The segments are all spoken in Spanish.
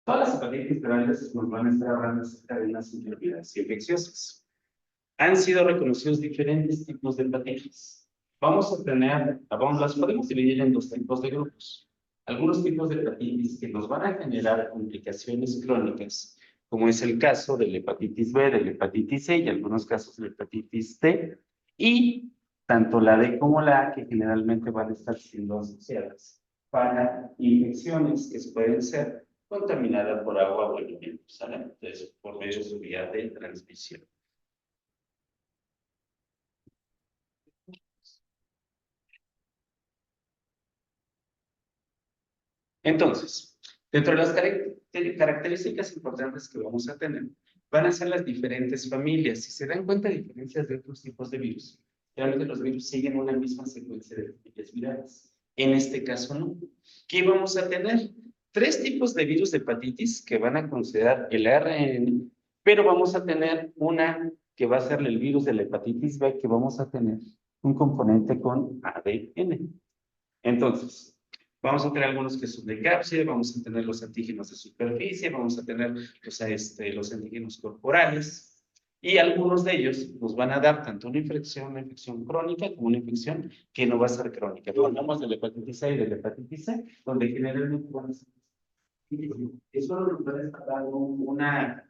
Todas las hepatitis grandes nos van a estar hablando acerca de unas enfermedades infecciosas. Han sido reconocidos diferentes tipos de hepatitis. Las podemos dividir en dos tipos de grupos. Algunos tipos de hepatitis que nos van a generar complicaciones crónicas, como es el caso de la hepatitis B, de la hepatitis C y algunos casos de la hepatitis T, y tanto la D como la A, que generalmente van a estar siendo asociadas para infecciones que pueden ser contaminadas por agua o alimentos, ¿sale? Entonces, por medio de su vía de transmisión. Entonces, dentro de las características importantes que vamos a tener, van a ser las diferentes familias. Si se dan cuenta de diferencias de otros tipos de virus, realmente los virus siguen una misma secuencia de familias virales. En este caso, no. ¿Qué vamos a tener? Tres tipos de virus de hepatitis que van a considerar el ARN, pero vamos a tener una que va a ser el virus de la hepatitis B, que vamos a tener un componente con ADN. Entonces, vamos a tener algunos que son de cápside, vamos a tener los antígenos de superficie, vamos a tener los antígenos corporales, y algunos de ellos nos van a dar tanto una infección crónica como una infección que no va a ser crónica. Hablamos de la hepatitis A y de la hepatitis C, donde generalmente van a ser... Eso nos va a estar dando una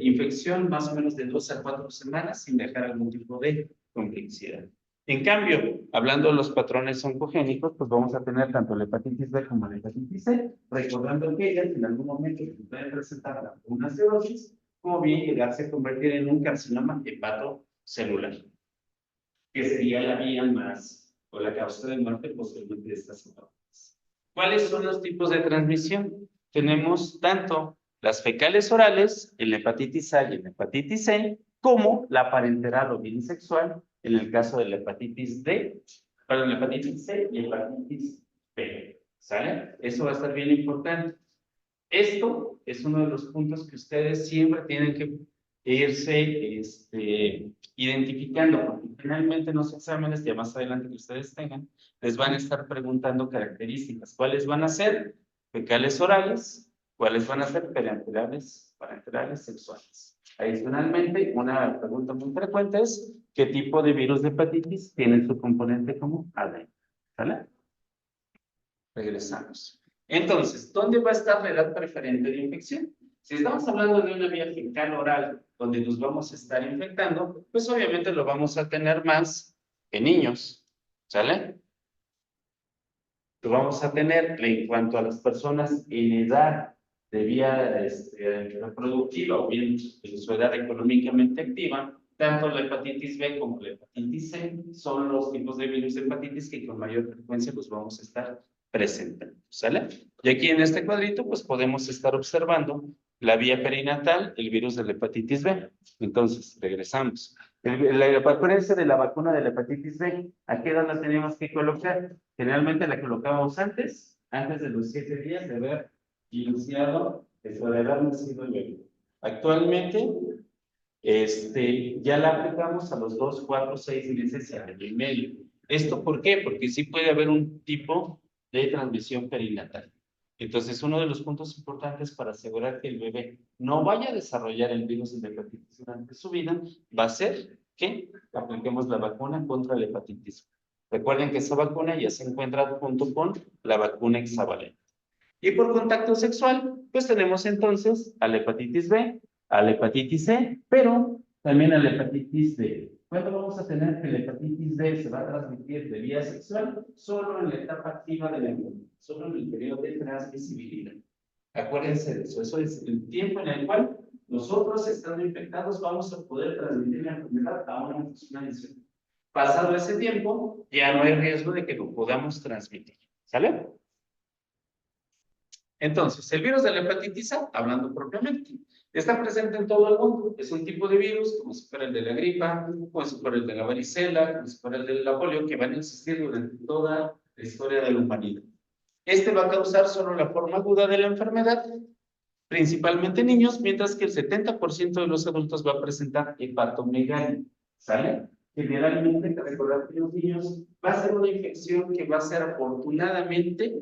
infección más o menos de 2 a 4 semanas sin dejar algún tipo de complicidad. En cambio, hablando de los patrones oncogénicos, pues vamos a tener tanto la hepatitis B como la hepatitis C, recordando que ellas en algún momento pueden presentar una cirrosis, como bien llegarse a convertir en un carcinoma hepatocelular, que sería la vía más, o la causa de muerte posiblemente de estas enfermedades. ¿Cuáles son los tipos de transmisión? Tenemos tanto las fecales orales, en la hepatitis A y en la hepatitis C, como la parenteral o bisexual, en el caso de la hepatitis D, para la hepatitis C y hepatitis B. ¿Sale? Eso va a estar bien importante. Esto es uno de los puntos que ustedes siempre tienen que irse identificando, porque finalmente en los exámenes, ya más adelante que ustedes tengan, les van a estar preguntando características. ¿Cuáles van a ser? Fecales orales, ¿cuáles van a ser? Parenterales sexuales. Adicionalmente, una pregunta muy frecuente es, ¿qué tipo de virus de hepatitis tiene su componente como ADN? ¿Sale? Regresamos. Entonces, ¿dónde va a estar la edad preferente de infección? Si estamos hablando de una vía fecal oral donde nos vamos a estar infectando, pues obviamente lo vamos a tener más en niños, ¿sale? Lo vamos a tener en cuanto a las personas en edad de vía reproductiva o bien en su edad económicamente activa, tanto la hepatitis B como la hepatitis C son los tipos de virus de hepatitis que con mayor frecuencia los vamos a estar presentando, ¿sale? Y aquí en este cuadrito pues podemos estar observando la vía perinatal, el virus de la hepatitis B. Entonces, regresamos. Acuérdense de la vacuna de la hepatitis B. ¿A qué edad la tenemos que colocar? Generalmente la colocábamos antes de los 7 días de haber iniciado, de haber nacido el bebé. Actualmente, ya la aplicamos a los 2, 4, 6 meses y año y medio. ¿Esto por qué? Porque sí puede haber un tipo de transmisión perinatal. Entonces, uno de los puntos importantes para asegurar que el bebé no vaya a desarrollar el virus de la hepatitis durante su vida va a ser que apliquemos la vacuna contra la hepatitis. Recuerden que esa vacuna ya se encuentra junto con la vacuna hexavalente. Y por contacto sexual, pues tenemos entonces a la hepatitis B, a la hepatitis C, pero también a la hepatitis D. ¿Cuándo vamos a tener que la hepatitis D se va a transmitir de vía sexual? Solo en la etapa activa de la inmunidad, solo en el periodo de transmisibilidad. Acuérdense de eso, eso es el tiempo en el cual nosotros, estando infectados, vamos a poder transmitir la enfermedad a una persona adicional. Pasado ese tiempo, ya no hay riesgo de que lo podamos transmitir. ¿Sale? Entonces, el virus de la hepatitis A, hablando propiamente, está presente en todo el mundo. Es un tipo de virus, como si fuera el de la gripa, como si fuera el de la varicela, como si fuera el de la polio, que van a existir durante toda la historia de la humanidad. Este va a causar solo la forma aguda de la enfermedad, principalmente en niños, mientras que el 70% de los adultos va a presentar hepatomegalia. ¿Sale? Generalmente, hay que recordar que los niños va a ser una infección que va a ser afortunadamente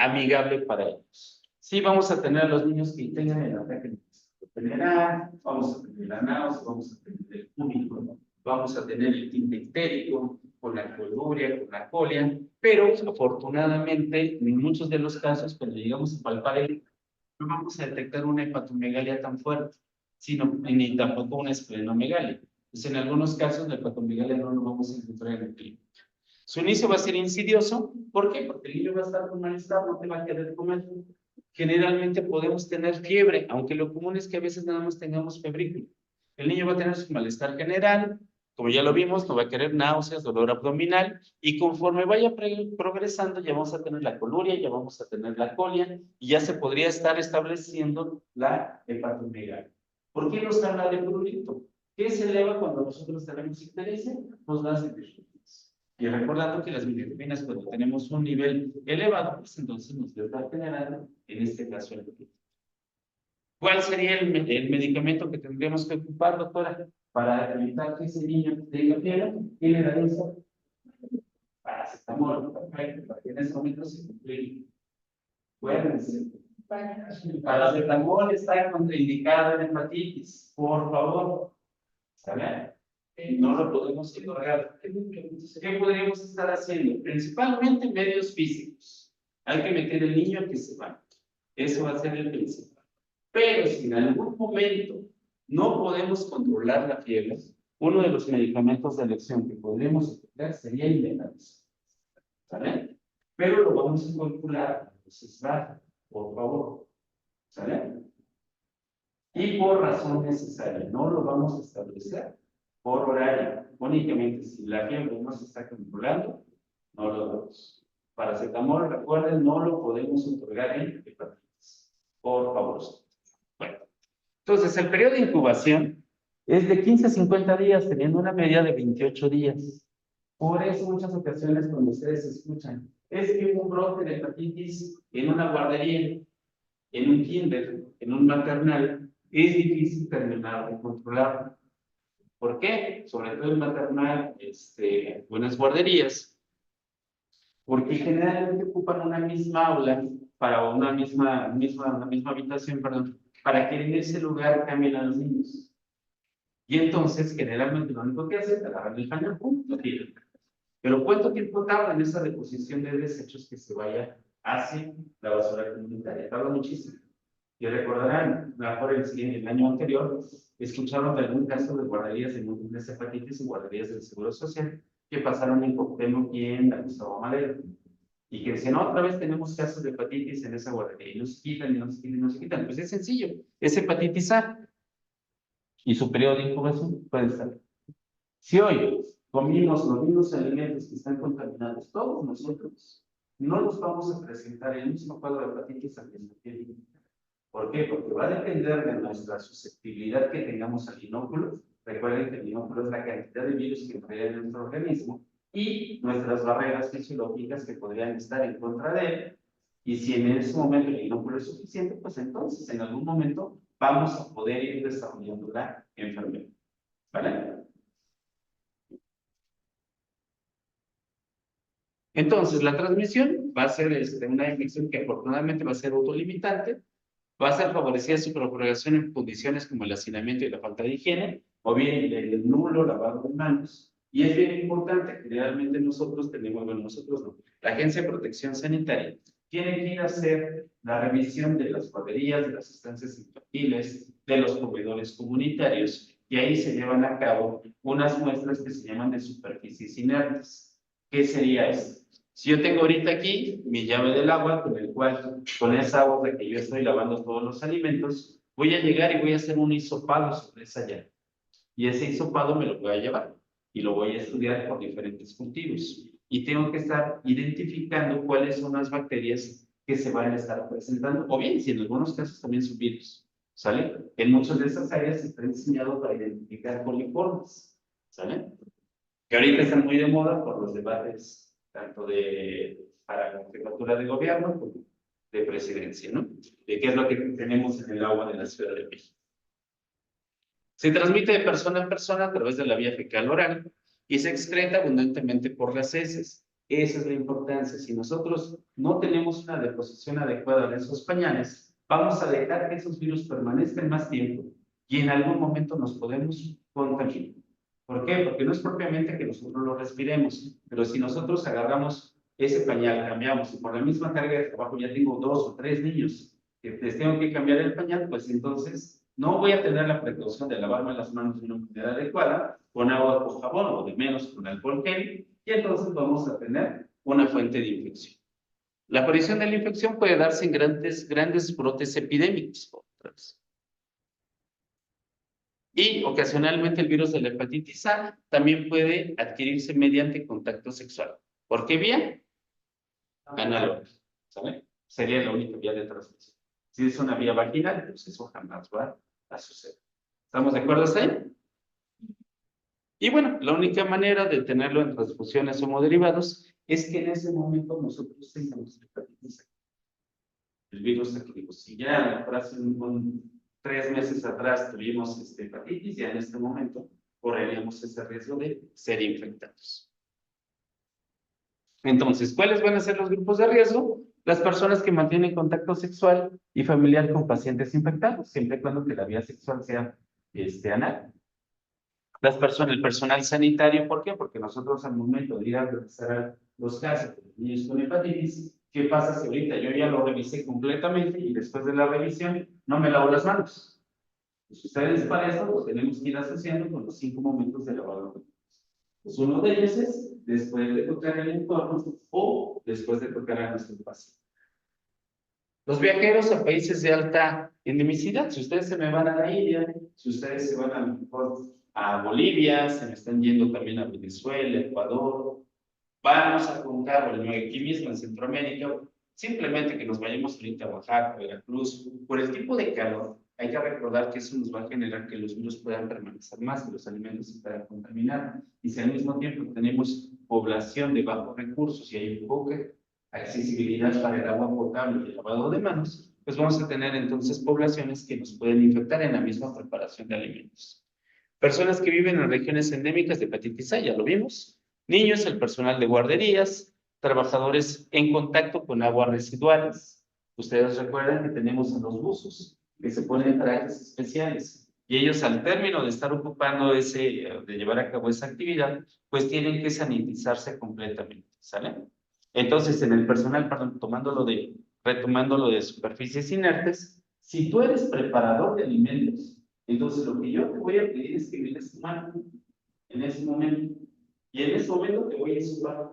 amigable para ellos. Sí, vamos a tener a los niños que tengan el ataque general, vamos a tener la náusea, vamos a tener el vómito, ¿no? Vamos a tener el tinte ictérico, con la coluria, con la colia, pero afortunadamente en muchos de los casos, cuando llegamos a palpar no vamos a detectar una hepatomegalia tan fuerte, sino ni tampoco una esplenomegalia. Pues en algunos casos la hepatomegalia no lo vamos a encontrar en el clima. Su inicio va a ser insidioso. ¿Por qué? Porque el niño va a estar con malestar, no te va a querer comer. Generalmente podemos tener fiebre, aunque lo común es que a veces nada más tengamos febrícula. El niño va a tener su malestar general, como ya lo vimos, no va a querer náuseas, dolor abdominal, y conforme vaya progresando ya vamos a tener la coluria, ya vamos a tener la colia, y ya se podría estar estableciendo la hepatomegalia. ¿Por qué nos habla de prurito? ¿Qué se eleva cuando nosotros tenemos interés? Nos da bilirrubinas. Y recordando que las bilirrubinas, cuando tenemos un nivel elevado, pues entonces nos va generando, en este caso, el prurito. ¿Cuál sería el medicamento que tendríamos que ocupar, doctora, para evitar que ese niño tenga fiebre? ¿Qué le da eso? Paracetamol, perfecto, para que en ese momento se cumple. Acuérdense. Paracetamol está contraindicado en hepatitis, por favor. ¿Sale? No lo podemos ignorar. ¿Qué podríamos estar haciendo? Principalmente medios físicos. Hay que meter el niño a que se vaya. Eso va a ser el principal. Pero si en algún momento no podemos controlar la fiebre, uno de los medicamentos de elección que podríamos aplicar sería el metanazol. ¿Sale? Pero lo vamos a calcular, entonces baja, por favor. ¿Sale? Y por razón necesaria, no lo vamos a establecer por horario. Únicamente si la fiebre no se está controlando, no lo damos. Paracetamol, recuerden, no lo podemos otorgar en hepatitis. Por favor. Bueno, entonces el periodo de incubación es de 15 a 50 días, teniendo una media de 28 días. Por eso muchas ocasiones cuando ustedes escuchan, es que un brote de hepatitis en una guardería, en un kinder, en un maternal, es difícil terminar de controlarlo. ¿Por qué? Sobre todo en maternal, buenas guarderías, porque generalmente ocupan una misma aula para una misma habitación, perdón, para que en ese lugar cambien a los niños. Y entonces, generalmente, lo único que hacen es agarrar el cañón, ¡pum!, lo tiran. Pero ¿cuánto tiempo tarda en esa deposición de desechos que se vaya hacia la basura comunitaria? Tarda muchísimo. Y recordarán, mejor el año anterior, escucharon de algún caso de guarderías de múltiples hepatitis y guarderías del Seguro Social que pasaron en Cuauhtémoc y en la Gustavo Madero. Y que decían, otra vez tenemos casos de hepatitis en esa guardería, y no se quitan, y no se quitan, y no se quitan. Pues es sencillo, es hepatitis A. Y su periodo de incubación puede estar. Si hoy comimos los mismos alimentos que están contaminados, todos nosotros, no nos vamos a presentar el mismo cuadro de hepatitis al mismo tiempo. ¿Por qué? Porque va a depender de nuestra susceptibilidad que tengamos al inóculo. Recuerden que el inóculo es la cantidad de virus que entra en nuestro organismo y nuestras barreras fisiológicas que podrían estar en contra de él. Y si en ese momento el inóculo es suficiente, pues entonces en algún momento vamos a poder ir desarrollando la enfermedad. ¿Vale? Entonces, la transmisión va a ser una infección que afortunadamente va a ser autolimitante, va a ser favorecida su propagación en condiciones como el hacinamiento y la falta de higiene, o bien el nulo lavado de manos. Y es bien importante que realmente nosotros tenemos, bueno, nosotros no, la Agencia de Protección Sanitaria tiene que ir a hacer la revisión de las guarderías, de las estancias infantiles, de los proveedores comunitarios, y ahí se llevan a cabo unas muestras que se llaman de superficies inertes. ¿Qué sería esto? Si yo tengo ahorita aquí mi llave del agua, con el cual, con esa agua de que yo estoy lavando todos los alimentos, voy a llegar y voy a hacer un hisopado sobre esa llave. Y ese hisopado me lo voy a llevar y lo voy a estudiar por diferentes cultivos. Y tengo que estar identificando cuáles son las bacterias que se van a estar presentando, o bien, si en algunos casos también son virus, ¿sale? En muchas de esas áreas está diseñado para identificar coliformes, ¿sale? Que ahorita están muy de moda por los debates tanto para la jefatura de gobierno como de presidencia, ¿no? De qué es lo que tenemos en el agua de la Ciudad de México. Se transmite de persona en persona a través de la vía fecal oral y se excreta abundantemente por las heces. Esa es la importancia. Si nosotros no tenemos una deposición adecuada de esos pañales, vamos a dejar que esos virus permanezcan más tiempo y en algún momento nos podemos contaminar. ¿Por qué? Porque no es propiamente que nosotros lo respiremos, pero si nosotros agarramos ese pañal, cambiamos y por la misma carga de trabajo ya tengo 2 o 3 niños que les tengo que cambiar el pañal, pues entonces no voy a tener la precaución de lavarme las manos de una manera adecuada, con agua o jabón o de menos con alcohol gel, y entonces vamos a tener una fuente de infección. La aparición de la infección puede darse en grandes brotes epidémicos. Y ocasionalmente el virus de la hepatitis A también puede adquirirse mediante contacto sexual. ¿Por qué vía? Análoga. ¿Sabe? Sería la única vía de transmisión. Si es una vía vaginal, pues eso jamás va a suceder. ¿Estamos de acuerdo hasta ahí? Y bueno, la única manera de tenerlo en transfusiones homoderivados es que en ese momento nosotros tengamos hepatitis A. El virus activo. Si ya hace 3 meses atrás tuvimos hepatitis, ya en este momento correríamos ese riesgo de ser infectados. Entonces, ¿cuáles van a ser los grupos de riesgo? Las personas que mantienen contacto sexual y familiar con pacientes infectados, siempre y cuando que la vía sexual sea anal. El personal sanitario, ¿por qué? Porque nosotros al momento de ir a revisar los casos de los niños con hepatitis, ¿qué pasa si ahorita yo ya lo revisé completamente y después de la revisión no me lavo las manos? Pues ustedes para eso lo tenemos que ir asociando con los 5 momentos de lavado de manos. Pues uno de ellos es después de tocar el entorno o después de tocar a nuestro paciente. Los viajeros a países de alta endemicidad, si ustedes se me van a la India, si ustedes se van a lo mejor a Bolivia, se me están yendo también a Venezuela, Ecuador, vamos a contar, aquí mismo en Centroamérica, simplemente que nos vayamos ahorita a Oaxaca, Veracruz, por el tipo de calor, hay que recordar que eso nos va a generar que los virus puedan permanecer más, que los alimentos se puedan contaminar, y si al mismo tiempo tenemos población de bajos recursos y hay poca accesibilidad para el agua potable y el lavado de manos, pues vamos a tener entonces poblaciones que nos pueden infectar en la misma preparación de alimentos. Personas que viven en regiones endémicas de hepatitis A, ya lo vimos. Niños, el personal de guarderías, trabajadores en contacto con aguas residuales. Ustedes recuerdan que tenemos a los buzos, que se ponen trajes especiales. Y ellos al término de estar ocupando de llevar a cabo esa actividad, pues tienen que sanitizarse completamente, ¿sale? Entonces, en el personal, perdón, retomando lo de superficies inertes, si tú eres preparador de alimentos, entonces lo que yo te voy a pedir es que me des tu mano en ese momento. Y en ese momento te voy a sumar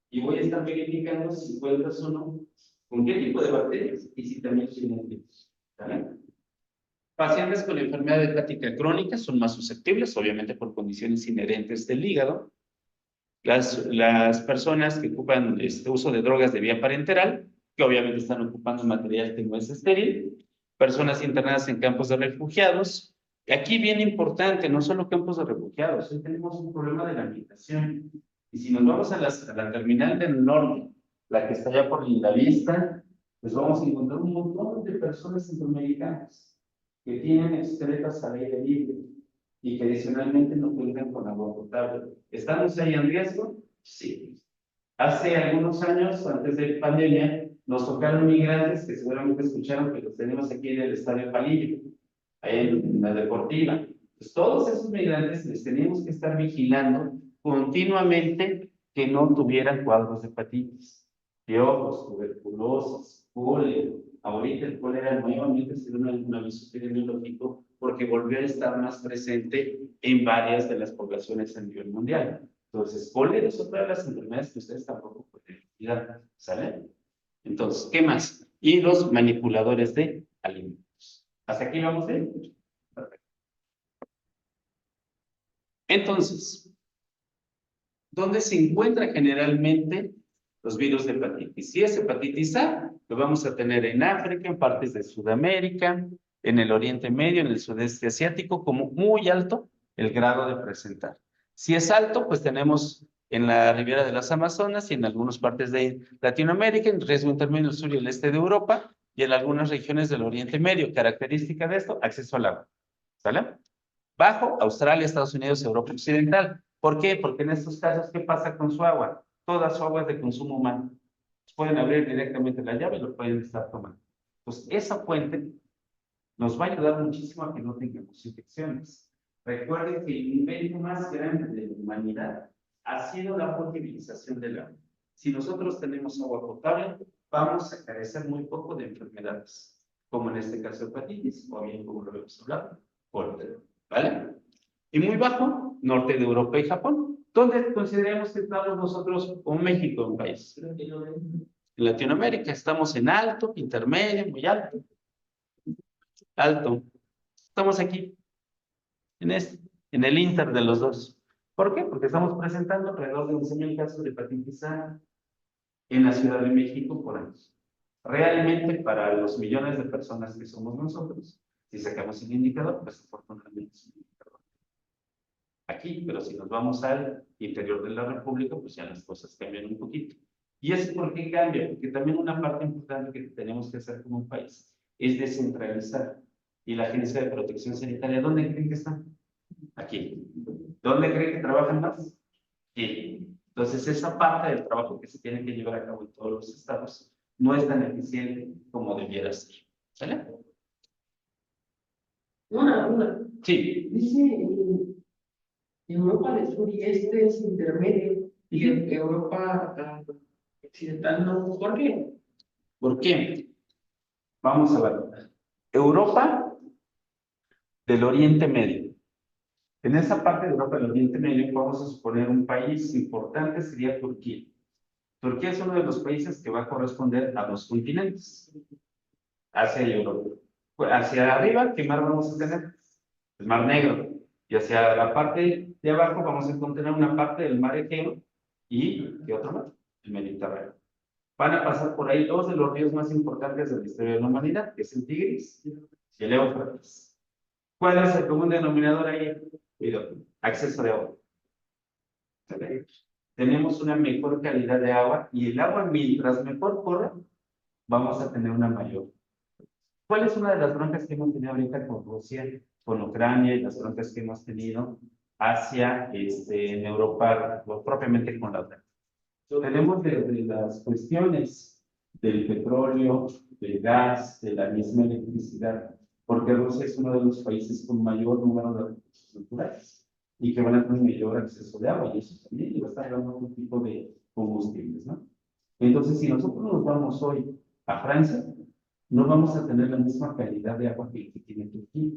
y voy a estar verificando si encuentras o no con qué tipo de bacterias y si también tienen virus. ¿Vale? Pacientes con enfermedad hepática crónica son más susceptibles, obviamente por condiciones inherentes del hígado. Las personas que ocupan uso de drogas de vía parenteral, que obviamente están ocupando material que no es estéril, personas internadas en campos de refugiados. Aquí bien importante, no solo campos de refugiados, hoy tenemos un problema de la migración. Y si nos vamos a la terminal del norte, la que está allá por Lindavista, pues vamos a encontrar un montón de personas centroamericanas que tienen excretas al aire libre y que adicionalmente no cuentan con agua potable. ¿Estamos ahí en riesgo? Sí. Hace algunos años, antes de pandemia, nos tocaron migrantes que seguramente escucharon que los tenemos aquí en el Estadio Palillo, ahí en la Deportiva. Pues todos esos migrantes les teníamos que estar vigilando continuamente que no tuvieran cuadros de hepatitis, piojos, tuberculosis, cólera. Ahorita el cólera nuevamente se da un aviso epidemiológico porque volvió a estar más presente en varias de las poblaciones a nivel mundial. Entonces, cólera es otra de las enfermedades que ustedes tampoco pueden cuidar, ¿sale? Entonces, ¿qué más? Y los manipuladores de alimentos. ¿Hasta aquí vamos bien? Perfecto. Entonces, ¿dónde se encuentran generalmente los virus de hepatitis? Si es hepatitis A, lo vamos a tener en África, en partes de Sudamérica, en el Oriente Medio, en el sudeste asiático, como muy alto el grado de presentar. Si es alto, pues tenemos en la ribera de las Amazonas y en algunas partes de Latinoamérica, en riesgo intermedio el sur y el este de Europa, y en algunas regiones del Oriente Medio. Característica de esto, acceso al agua. ¿Sale? Bajo, Australia, Estados Unidos, Europa Occidental. ¿Por qué? Porque en estos casos, ¿qué pasa con su agua? toda su agua es de consumo humano. Pueden abrir directamente la llave y lo pueden estar tomando. Entonces, esa fuente nos va a ayudar muchísimo a que no tengamos infecciones. Recuerden que el invento más grande de la humanidad ha sido la potabilización del agua. Si nosotros tenemos agua potable, vamos a carecer muy poco de enfermedades, como en este caso hepatitis, o bien como lo hemos hablado, ¿vale? Y muy bajo, norte de Europa y Japón. ¿Dónde consideramos que estamos nosotros o México, un país? En Latinoamérica estamos en alto, intermedio, muy alto. Alto. Estamos aquí, en el inter de los dos. ¿Por qué? Porque estamos presentando alrededor de 11,000 casos de hepatitis A en la Ciudad de México por año. Realmente, para los millones de personas que somos nosotros, si sacamos el indicador, pues afortunadamente es un indicador aquí, pero si nos vamos al interior de la República, pues ya las cosas cambian un poquito. ¿Y eso por qué cambia? Porque también una parte importante que tenemos que hacer como un país es descentralizar. Y la Agencia de Protección Sanitaria, ¿dónde creen que está? Aquí. ¿Dónde creen que trabajan más? Aquí. Entonces, esa parte del trabajo que se tiene que llevar a cabo en todos los estados no es tan eficiente como debiera ser. ¿Sale? Una. Sí. Dice Europa del Sur y Este es intermedio y Europa occidental no. ¿Por qué? ¿Por qué? Vamos a ver. Europa del Oriente Medio. En esa parte de Europa del Oriente Medio, vamos a suponer un país importante sería Turquía. Turquía es uno de los países que va a corresponder a dos continentes, Asia y Europa. Hacia arriba, ¿qué mar vamos a tener? El Mar Negro. Y hacia la parte de abajo vamos a encontrar una parte del Mar Egeo y, ¿qué otro mar? El Mediterráneo. Van a pasar por ahí dos de los ríos más importantes de la historia de la humanidad, que es el Tigris y el Éufrates. ¿Cuál es el común denominador ahí? Cuidado, acceso de agua. Tenemos una mejor calidad de agua y el agua, mientras mejor corra, vamos a tener una mayor. ¿Cuál es una de las broncas que hemos tenido ahorita con Rusia, con Ucrania y las broncas que hemos tenido hacia en Europa, propiamente con la OTAN? Tenemos desde las cuestiones del petróleo, del gas, de la misma electricidad, porque Rusia es uno de los países con mayor número de recursos naturales y que van a tener mayor acceso de agua, y eso también va a estar dando otro tipo de combustibles, ¿no? Entonces, si nosotros nos vamos hoy a Francia, no vamos a tener la misma calidad de agua que tiene Turquía.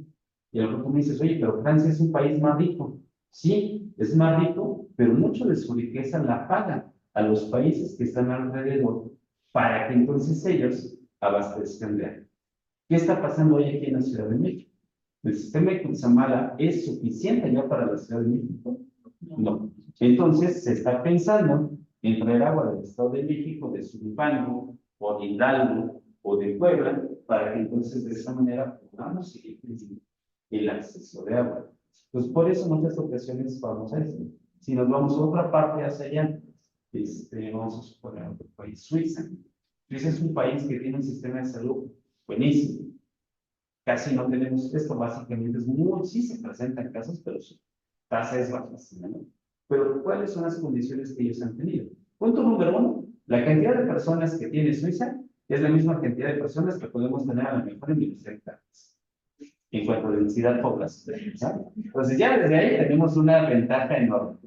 Y a lo mejor tú me dices, oye, pero Francia es un país más rico. Sí, es más rico, pero mucho de su riqueza la pagan a los países que están alrededor para que entonces ellos abastezcan de agua. ¿Qué está pasando hoy aquí en la Ciudad de México? ¿El sistema de Cutzamala es suficiente ya para la Ciudad de México? No. Entonces se está pensando en traer agua del Estado de México, de Zumpango, o de Hidalgo, o de Puebla, para que entonces de esa manera podamos seguir teniendo el acceso de agua. Pues por eso en muchas ocasiones vamos a eso. Si nos vamos a otra parte hacia allá, vamos a suponer otro país, Suiza. Suiza es un país que tiene un sistema de salud buenísimo. Casi no tenemos esto, básicamente es muy, sí se presentan casos, pero su tasa es bajísima, ¿no? Pero ¿cuáles son las condiciones que ellos han tenido? Punto número uno, la cantidad de personas que tiene Suiza es la misma cantidad de personas que podemos tener a la mejor en Universidad en cuanto a densidad poblacional, ¿no? Entonces ya desde ahí tenemos una ventaja enorme.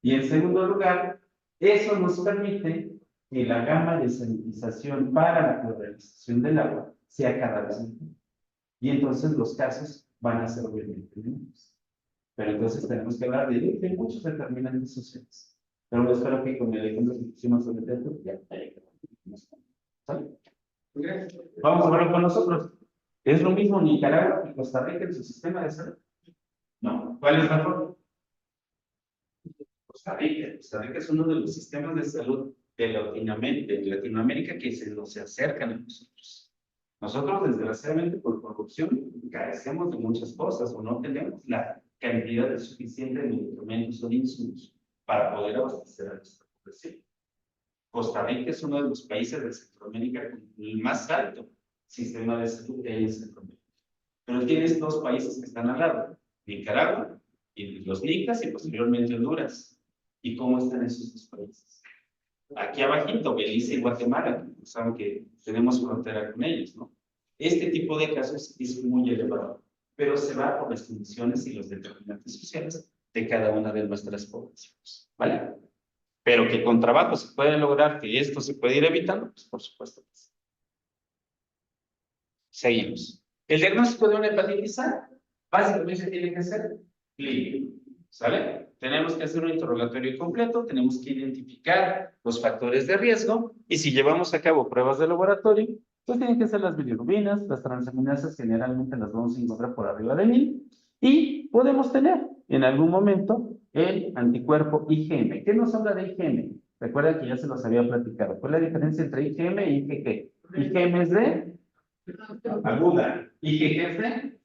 Y en segundo lugar, eso nos permite que la gama de sanitización para la cloralización del agua sea cada vez mejor. Y entonces los casos van a ser obviamente menos. Pero entonces tenemos que hablar de muchos determinantes sociales. Pero yo espero que con el ejemplo que pusimos sobre el ya ¿sale? Vamos a verlo con nosotros. ¿Es lo mismo Nicaragua y Costa Rica en su sistema de salud? No. ¿Cuál es mejor? Costa Rica. Costa Rica es uno de los sistemas de salud de Latinoamérica que se acercan a nosotros. Nosotros, desgraciadamente, por corrupción, carecemos de muchas cosas o no tenemos la cantidad suficiente de medicamentos o de insumos para poder abastecer a nuestra población. Costa Rica es uno de los países de Centroamérica con el más alto sistema de salud que hay en Centroamérica. Pero tienes dos países que están al lado, Nicaragua y los Nicas y posteriormente Honduras. ¿Y cómo están esos dos países? Aquí abajito, Belice y Guatemala, que saben que tenemos frontera con ellos, ¿no? Este tipo de casos es muy elevado, pero se va por las condiciones y los determinantes sociales de cada una de nuestras poblaciones, ¿vale? Pero que con trabajo se puede lograr que esto se puede ir evitando, pues por supuesto que sí. Seguimos. El diagnóstico de una hepatitis A básicamente tiene que ser clínico, ¿sale? Tenemos que hacer un interrogatorio completo, tenemos que identificar los factores de riesgo y si llevamos a cabo pruebas de laboratorio, pues tienen que ser las bilirrubinas, las transaminasas generalmente las vamos a encontrar por arriba de 1000 y podemos tener en algún momento el anticuerpo IgM. ¿Qué nos habla de IgM? Recuerda que ya se los había platicado. ¿Cuál es la diferencia entre IgM e IgG? IgM es de aguda. IgG es de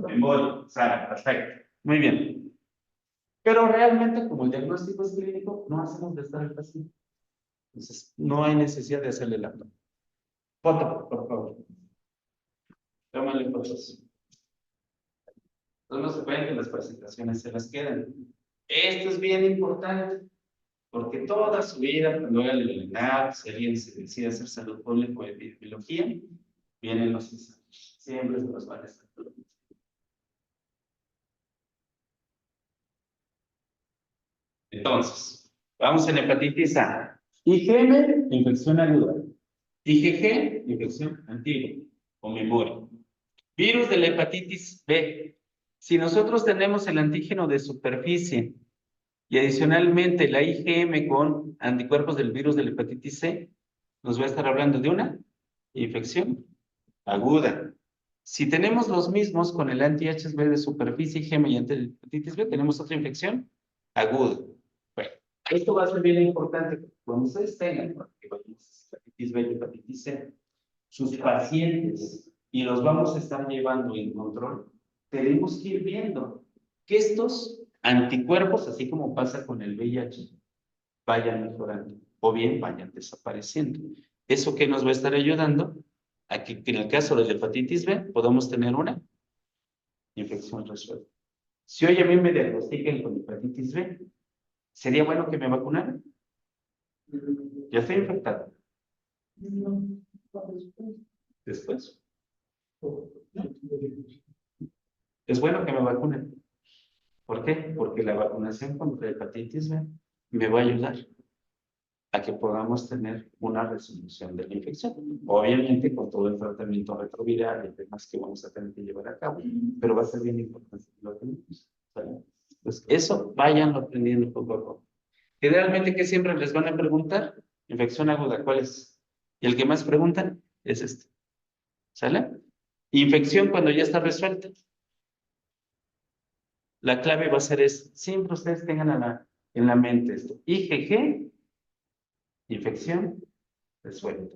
embolio. Sale, perfecto. Muy bien. Pero realmente, como el diagnóstico es clínico, no hacemos de estar el paciente. Entonces, no hay necesidad de hacerle la prueba. Foto, por favor. Tómale fotos. Entonces, no se pueden que las presentaciones se las queden. Esto es bien importante, porque toda su vida, cuando haga el ENAP, si alguien se decide hacer salud pública o epidemiología, vienen los exámenes. Siempre se los van a estar. Entonces, vamos en hepatitis A. IgM, infección aguda. IgG, infección antigua o memoria. Virus de la hepatitis B. Si nosotros tenemos el antígeno de superficie y adicionalmente la IgM con anticuerpos del virus de la hepatitis C, nos va a estar hablando de una infección aguda. Si tenemos los mismos con el anti-HSV de superficie, IgM y anti-hepatitis B, tenemos otra infección aguda. Bueno, esto va a ser bien importante cuando ustedes tengan hepatitis B y hepatitis C, sus pacientes, y los vamos a estar llevando en control, tenemos que ir viendo que estos anticuerpos, así como pasa con el VIH, vayan mejorando o bien vayan desapareciendo. ¿Eso que nos va a estar ayudando? A que en el caso de la hepatitis B podamos tener una infección resuelta. Si hoy a mí me diagnostican con hepatitis B, ¿sería bueno que me vacunaran? Ya estoy infectado. Después. Es bueno que me vacunen. ¿Por qué? Porque la vacunación contra hepatitis B me va a ayudar a que podamos tener una resolución de la infección. Obviamente con todo el tratamiento retroviral y demás que vamos a tener que llevar a cabo, pero va a ser bien importante que lo tengamos. ¿Sale? Pues eso vayan aprendiendo poco a poco. Generalmente, ¿qué siempre les van a preguntar? Infección aguda, ¿cuál es? Y el que más preguntan es este. ¿Sale? Infección cuando ya está resuelta. La clave va a ser es, siempre ustedes tengan en la mente esto. IgG, infección resuelta.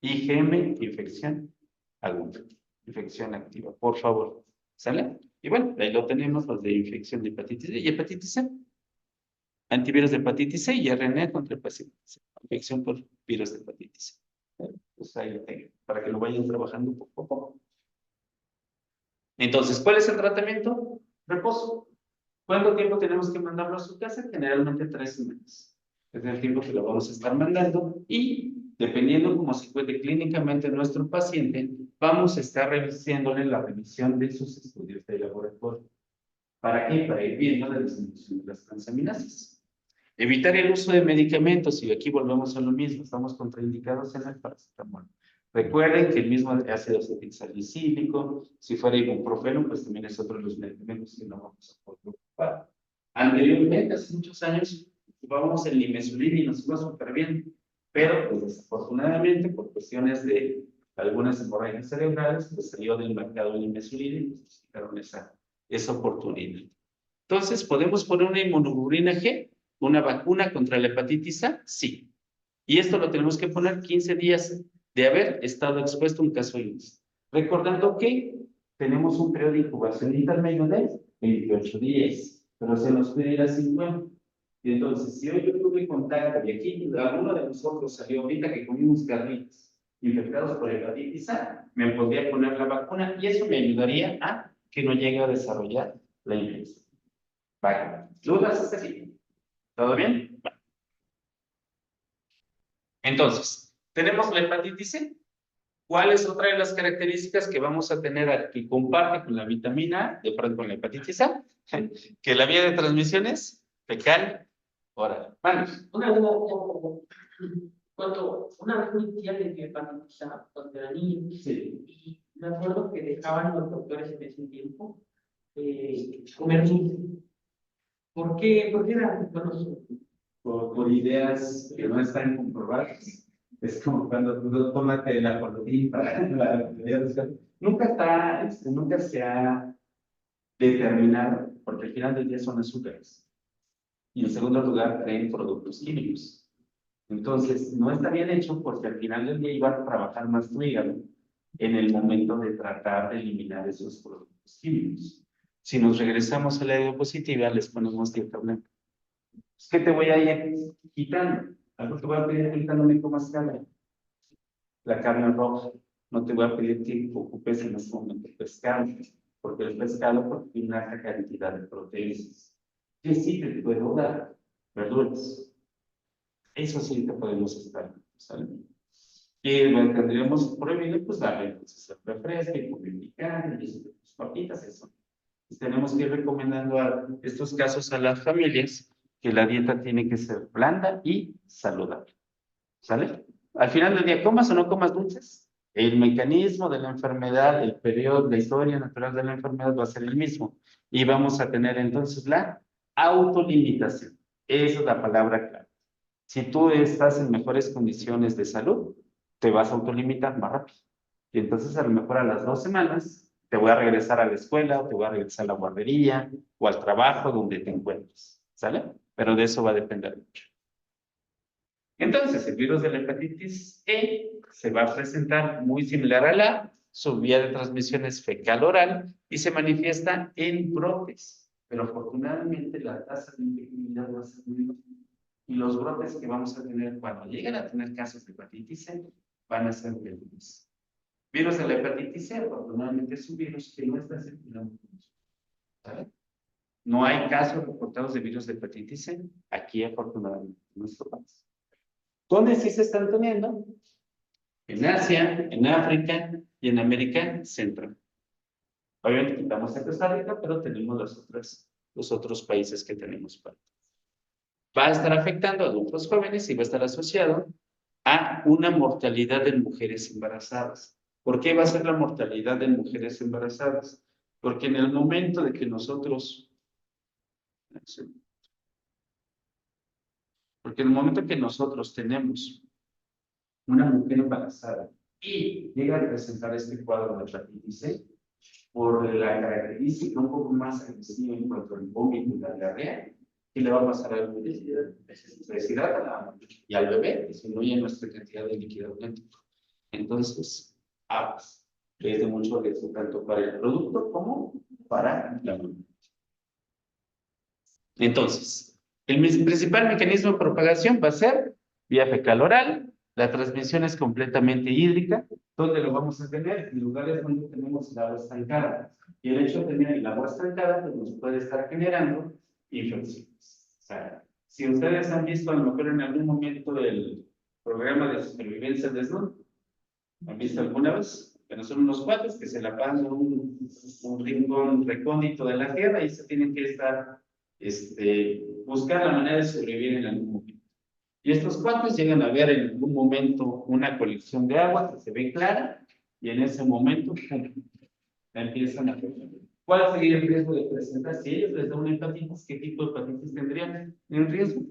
IgM, infección aguda. Infección activa, por favor. ¿Sale? Y bueno, ahí lo tenemos, los de infección de hepatitis B y hepatitis C. Antivirus de hepatitis C y RNA contra hepatitis C. Infección por virus de hepatitis C. Pues ahí lo tengo, para que lo vayan trabajando poco a poco. Entonces, ¿cuál es el tratamiento? Reposo. ¿Cuánto tiempo tenemos que mandarlo a su casa? Generalmente 3 semanas. Es el tiempo que lo vamos a estar mandando y dependiendo cómo se encuentre clínicamente nuestro paciente, vamos a estar revisándole la revisión de sus estudios de laboratorio. ¿Para qué? Para ir viendo la disminución de las transaminasas. Evitar el uso de medicamentos, y aquí volvemos a lo mismo, estamos contraindicados en el paracetamol. Recuerden que el mismo ácido acetilsalicílico, si fuera ibuprofeno, pues también es otro de los medicamentos que no vamos a ocupar. Anteriormente, hace muchos años, ocupábamos el nimesulida y nos iba súper bien, pero pues desafortunadamente, por cuestiones de algunas hemorragias cerebrales, pues salió del mercado el nimesulida y nos quitaron esa oportunidad. Entonces, ¿podemos poner una inmunoglobulina G? ¿Una vacuna contra la hepatitis A? Sí. Y esto lo tenemos que poner 15 días de haber estado expuesto a un caso índice. Recordando que tenemos un periodo de incubación intermedio de 28 días, pero se nos puede ir a 50. Y entonces, si hoy yo tuve contacto y aquí alguno de nosotros salió ahorita que comimos carnitas infectados por hepatitis A, me podría poner la vacuna y eso me ayudaría a que no llegue a desarrollar la infección. Vale. ¿Dudas hasta aquí? ¿Todo bien? Entonces, tenemos la hepatitis C. ¿Cuál es otra de las características que vamos a tener que comparte con la vitamina A, de pronto con la hepatitis A? Que la vía de transmisión es fecal oral. Manos. Una duda, una vez mi tía le dio hepatitis A cuando era niño, Sí. y me acuerdo que dejaban los doctores en ese tiempo comer dulce. ¿Por qué era bueno? Por ideas que no están comprobadas. Es como cuando tú tómate la colorín para la nunca se ha determinado, porque al final del día son azúcares. Y en segundo lugar, traen productos químicos. Entonces, no está bien hecho porque al final del día iba a trabajar más tu hígado en el momento de tratar de eliminar esos productos químicos. Si nos regresamos a la diapositiva, les ponemos dieta blanca. ¿Qué te voy a ir quitando? Algo te voy a pedir que no me comas carne. La carne roja. No te voy a pedir que ocupes en este momento pescado, porque el pescado tiene una alta cantidad de proteínas. ¿Qué sí te puedo dar? Verduras. Eso sí te podemos estar, ¿sale? Y bueno, tendríamos prohibido, pues darle entonces el refresco, y comer picante, y pues, papitas, eso. Pues, tenemos que ir recomendando a estos casos a las familias que la dieta tiene que ser blanda y saludable. ¿Sale? Al final del día, comas o no comas dulces, el mecanismo de la enfermedad, el periodo, la historia natural de la enfermedad va a ser el mismo. Y vamos a tener entonces la autolimitación. Esa es la palabra clave. Si tú estás en mejores condiciones de salud, te vas a autolimitar más rápido. Y entonces a lo mejor a las 2 semanas te voy a regresar a la escuela, o te voy a regresar a la guardería o al trabajo donde te encuentres. ¿Sale? Pero de eso va a depender mucho. Entonces, el virus de la hepatitis E se va a presentar muy similar a la, su vía de transmisión es fecal-oral y se manifiesta en brotes. Pero afortunadamente la tasa de infectividad va a ser muy baja. Y los brotes que vamos a tener cuando lleguen a tener casos de hepatitis C van a ser virus. Virus de la hepatitis C, afortunadamente es un virus que no está circulando. ¿Sabe? No hay casos reportados de virus de hepatitis C aquí, afortunadamente, en nuestro país. ¿Dónde sí se están teniendo? En Asia, en África y en América Central. Obviamente quitamos a Costa Rica, pero tenemos los otros países que tenemos. Va a estar afectando a adultos jóvenes y va a estar asociado a una mortalidad de mujeres embarazadas. ¿Por qué va a ser la mortalidad de mujeres embarazadas? Porque en el momento de que nosotros tenemos una mujer embarazada y llega a presentar este cuadro de hepatitis C, por la característica un poco más agresiva en cuanto al vómito y la diarrea, ¿qué le va a pasar al bebé? Se deshidrata y al bebé disminuye nuestra cantidad de líquido amniótico. Entonces, aguas, que es de mucho riesgo tanto para el producto como para la mamá. Entonces, el principal mecanismo de propagación va a ser vía fecal oral. La transmisión es completamente hídrica. ¿Dónde lo vamos a tener? En lugares donde tenemos el agua estancada. Y el hecho de tener el agua estancada pues, nos puede estar generando infecciones. O sea, si ustedes han visto a lo mejor en algún momento el programa de supervivencia desnudo, ¿han visto alguna vez? Bueno, son unos cuates que se la pasan un rincón recóndito de la tierra y se tienen que estar, buscar la manera de sobrevivir en algún momento. Y estos cuates llegan a ver en algún momento una colección de agua que se ve clara y en ese momento la empiezan a presentar. ¿Cuál sería el riesgo de presentar? Si ellos les da una hepatitis, ¿qué tipo de hepatitis tendrían en riesgo?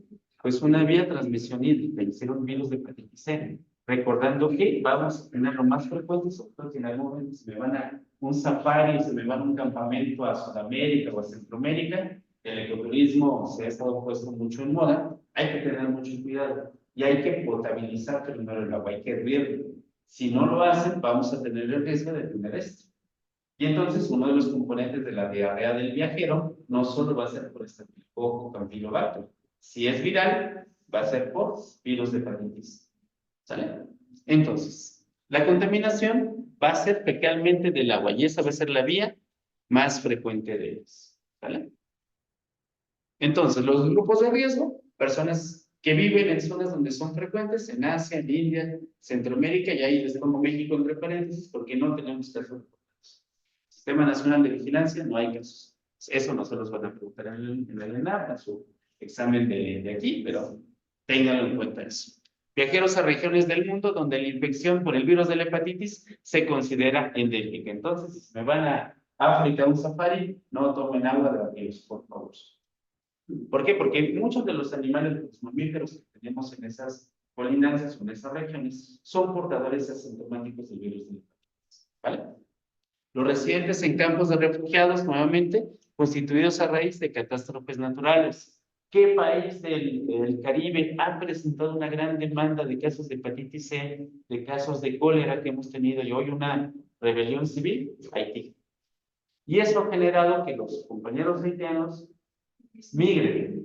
Pues una vía de transmisión hídrica, hicieron virus de hepatitis C. Recordando que vamos a tener lo más frecuente, sobre todo si en algún momento se me van a un safari, se me van a un campamento a Sudamérica o a Centroamérica, el ecoturismo se ha estado puesto mucho en moda, hay que tener mucho cuidado y hay que potabilizar primero el agua, hay que hervirlo. Si no lo hacen, vamos a tener el riesgo de tener esto. Y entonces uno de los componentes de la diarrea del viajero no solo va a ser por estafilococo, campylobacter. Si es viral, va a ser por virus de hepatitis. ¿Sale? Entonces, la contaminación va a ser fecalmente del agua y esa va a ser la vía más frecuente de ellos. ¿Sale? Entonces, los grupos de riesgo, personas que viven en zonas donde son frecuentes, en Asia, en India, Centroamérica, y ahí les pongo México entre paréntesis, porque no tenemos casos reportados. Sistema Nacional de Vigilancia, no hay casos. Eso no se los van a preguntar en el ENAP, a su examen de aquí, pero ténganlo en cuenta eso. Viajeros a regiones del mundo donde la infección por el virus de la hepatitis se considera endémica. Entonces, si me van a África a un safari, no tomen agua de ríos, por favor. ¿Por qué? Porque muchos de los animales, los mamíferos que tenemos en esas colindancias o en esas regiones, son portadores asintomáticos del virus de la hepatitis. ¿Vale? Los residentes en campos de refugiados, nuevamente, constituidos a raíz de catástrofes naturales. ¿Qué país del Caribe ha presentado una gran demanda de casos de hepatitis C, de casos de cólera que hemos tenido y hoy una rebelión civil? Haití. Y eso ha generado que los compañeros haitianos migren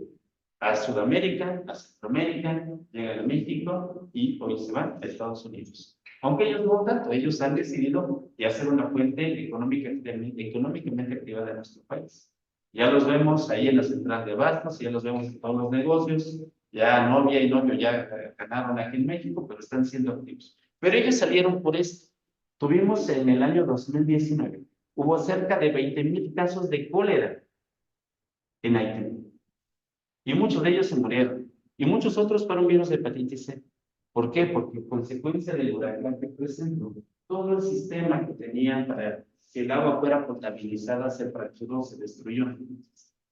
a Sudamérica, a Centroamérica, llegan a México y hoy se van a Estados Unidos. Aunque ellos no tanto, ellos han decidido ya ser una fuente económicamente activa de nuestro país. Ya los vemos ahí en la central de abastos, ya los vemos en todos los negocios, ya novia y novio ya ganaron aquí en México, pero están siendo activos. Pero ellos salieron por esto. Tuvimos en el año 2019, hubo cerca de 20,000 casos de cólera en Haití. Y muchos de ellos se murieron. Y muchos otros fueron virus de hepatitis C. ¿Por qué? Porque en consecuencia del huracán que presentó, todo el sistema que tenían para que el agua fuera potabilizada se fracturó, se destruyó.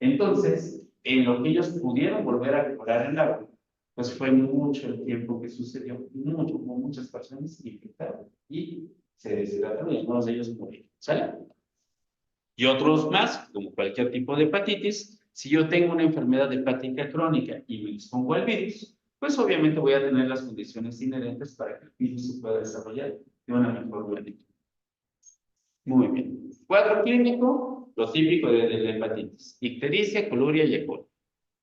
Entonces, en lo que ellos pudieron volver a mejorar el agua, pues fue mucho el tiempo que sucedió, hubo muchas personas infectadas y se deshidrataron y algunos de ellos murieron. ¿Sale? Y otros más, como cualquier tipo de hepatitis, si yo tengo una enfermedad hepática crónica y me expongo al virus, pues obviamente voy a tener las condiciones inherentes para que el virus se pueda desarrollar de una mejor manera. Muy bien. Cuadro clínico, lo típico de la hepatitis: ictericia, coluria y ebola.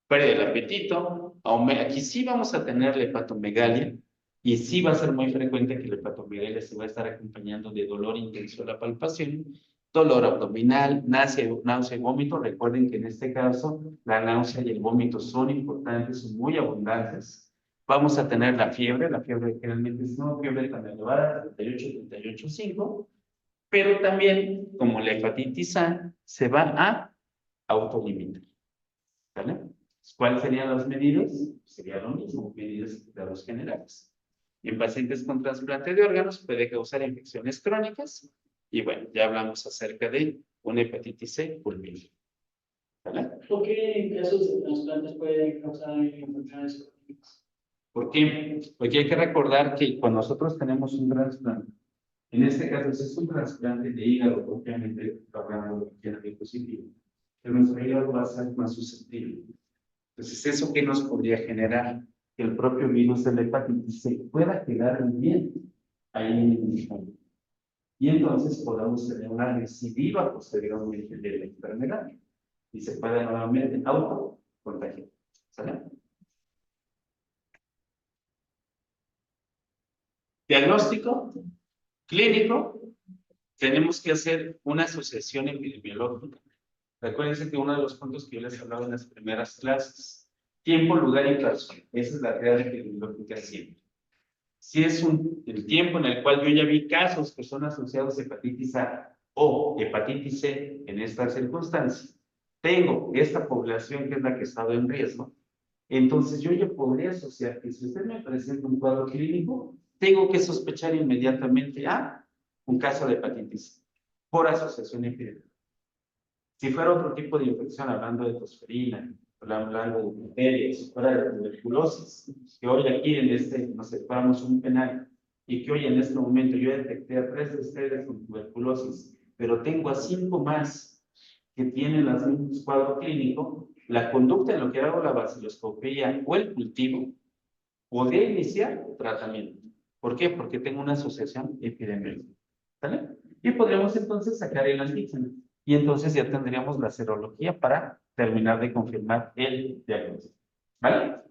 Pérdida del apetito, aquí sí vamos a tener la hepatomegalia, y sí va a ser muy frecuente que la hepatomegalia se va a estar acompañando de dolor intenso a la palpación, dolor abdominal, náusea y vómito. Recuerden que en este caso la náusea y el vómito son importantes, son muy abundantes. Vamos a tener la fiebre generalmente es una fiebre tan elevada, 38, 38,5, pero también, como la hepatitis A, se va a autolimitar. ¿Vale? ¿Cuáles serían las medidas? Sería lo mismo, medidas de cuidados generales. En pacientes con trasplante de órganos puede causar infecciones crónicas, y bueno, ya hablamos acerca de una hepatitis C fulminante. ¿Vale? ¿Por qué en casos de trasplantes pueden causar enfermedades crónicas? ¿Por qué? Porque hay que recordar que cuando nosotros tenemos un trasplante, en este caso si es un trasplante de hígado, obviamente hablando de hígado positivo, que nuestro hígado va a ser más susceptible. Entonces, ¿eso qué nos podría generar? Que el propio virus de la hepatitis se pueda quedar bien ahí en el mismo. Y entonces podamos tener una recidiva posteriormente de la enfermedad y se pueda nuevamente autocontagiar. ¿Sale? Diagnóstico clínico, tenemos que hacer una asociación epidemiológica. Recuérdense que uno de los puntos que yo les hablaba en las primeras clases: tiempo, lugar y persona. Esa es la regla epidemiológica siempre. Si es el tiempo en el cual yo ya vi casos que son asociados a hepatitis A o hepatitis C en esta circunstancia, tengo esta población que es la que ha estado en riesgo, entonces yo ya podría asociar que si usted me presenta un cuadro clínico, tengo que sospechar inmediatamente a un caso de hepatitis C por asociación epidemiológica. Si fuera otro tipo de infección, hablando de tosferina, hablando de bacterias, fuera de tuberculosis, que hoy aquí en nos separamos un penal, y que hoy en este momento yo detecté a 3 de ustedes con tuberculosis, pero tengo a 5 más que tienen los mismos cuadro clínico, la conducta en lo que hago la baciloscopía o el cultivo, podría iniciar tratamiento. ¿Por qué? Porque tengo una asociación epidemiológica. ¿Vale? Y podríamos entonces sacar el antígeno. Y entonces ya tendríamos la serología para terminar de confirmar el diagnóstico. ¿Vale?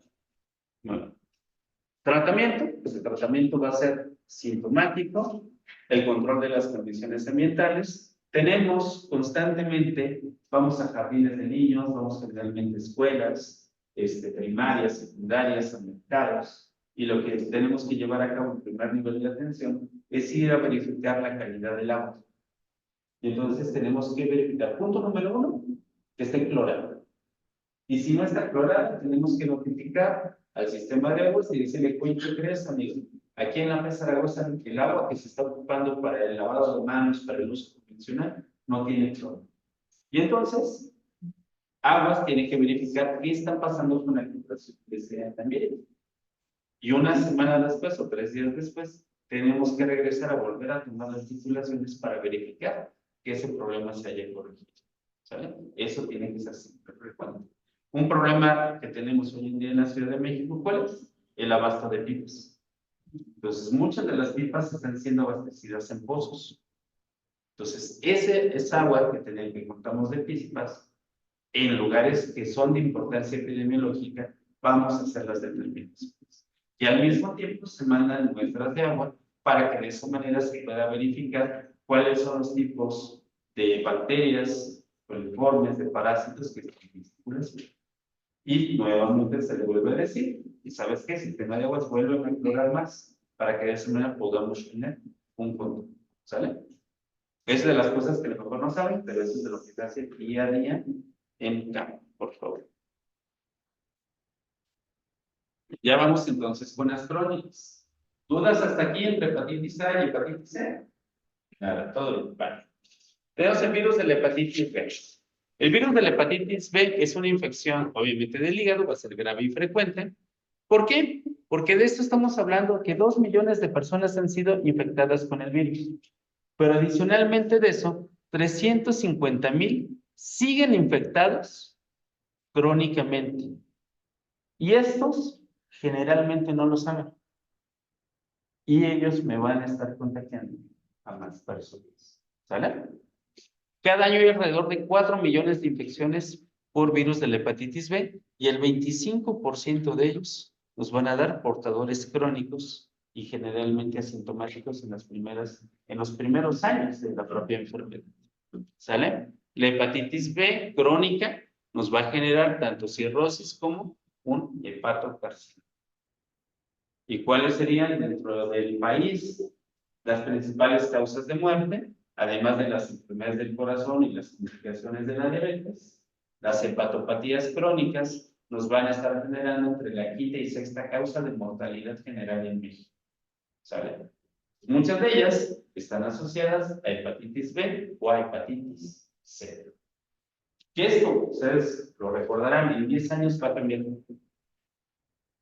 Bueno. Tratamiento, pues el tratamiento va a ser sintomático, el control de las condiciones ambientales. Tenemos constantemente, vamos a jardines de niños, vamos generalmente a escuelas, primarias, secundarias, a mercados, y lo que tenemos que llevar a cabo en primer nivel de atención es ir a verificar la calidad del agua. Y entonces tenemos que verificar, punto número 1, que esté clorada. Y si no está clorada, tenemos que notificar al sistema de aguas y decirle, oye, ¿qué crees, amigo? Aquí en la mesa Zaragoza, el agua que se está ocupando para el lavado de manos, para el uso convencional, no tiene cloro. Y entonces, Aguas tiene que verificar qué está pasando con la filtración que sea también. Y una semana después o 3 días después, tenemos que regresar a volver a tomar las titulaciones para verificar que ese problema se haya corregido. ¿Sale? Eso tiene que ser siempre frecuente. Un problema que tenemos hoy en día en la Ciudad de México, ¿cuál es? El abasto de pipas. Entonces, muchas de las pipas están siendo abastecidas en pozos. Entonces, esa agua que contamos de pipas, en lugares que son de importancia epidemiológica, vamos a hacer las determinaciones. Y al mismo tiempo se mandan muestras de agua para que de esa manera se pueda verificar cuáles son los tipos de bacterias, coliformes, de parásitos que están en circulación. Y nuevamente se le vuelve a decir, y ¿sabes qué? El sistema de aguas vuelve a explorar más para que de esa manera podamos tener un control. ¿Sale? Es de las cosas que a lo mejor no saben, pero eso es de lo que se hace día a día en campo, por favor. Ya vamos entonces con las crónicas. ¿Dudas hasta aquí entre hepatitis A y hepatitis C? Nada, todo bien. Vale. Tenemos el virus de la hepatitis B. El virus de la hepatitis B es una infección, obviamente, del hígado, va a ser grave y frecuente. ¿Por qué? Porque de esto estamos hablando que 2 millones de personas han sido infectadas con el virus. Pero adicionalmente de eso, 350,000 siguen infectados crónicamente. Y estos generalmente no lo saben. Y ellos me van a estar contagiando a más personas. ¿Sale? Cada año hay alrededor de 4 millones de infecciones por virus de la hepatitis B y el 25% de ellos nos van a dar portadores crónicos y generalmente asintomáticos en los primeros años de la propia enfermedad. ¿Sale? La hepatitis B crónica nos va a generar tanto cirrosis como un hepatocarcinoma. ¿Y cuáles serían dentro del país las principales causas de muerte? Además de las enfermedades del corazón y las complicaciones de la diabetes, las hepatopatías crónicas nos van a estar generando entre la quinta y sexta causa de mortalidad general en México. ¿Sale? Muchas de ellas están asociadas a hepatitis B o a hepatitis C. ¿Qué es esto? Ustedes lo recordarán, en 10 años va a cambiar.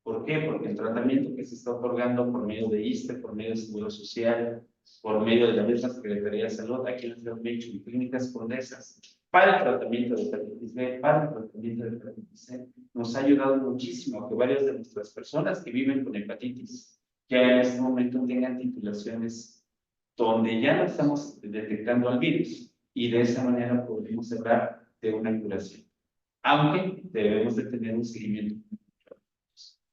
¿Por qué? Porque el tratamiento que se está otorgando por medio de ISSSTE, por medio de Seguro Social, por medio de la misma Secretaría de Salud, aquí en la Ciudad de México, y clínicas condesas, para el tratamiento de hepatitis B, para el tratamiento de hepatitis C, nos ha ayudado muchísimo a que varias de nuestras personas que viven con hepatitis, que en este momento tengan titulaciones donde ya no estamos detectando al virus, y de esa manera podemos hablar de una curación. Aunque debemos de tener un seguimiento.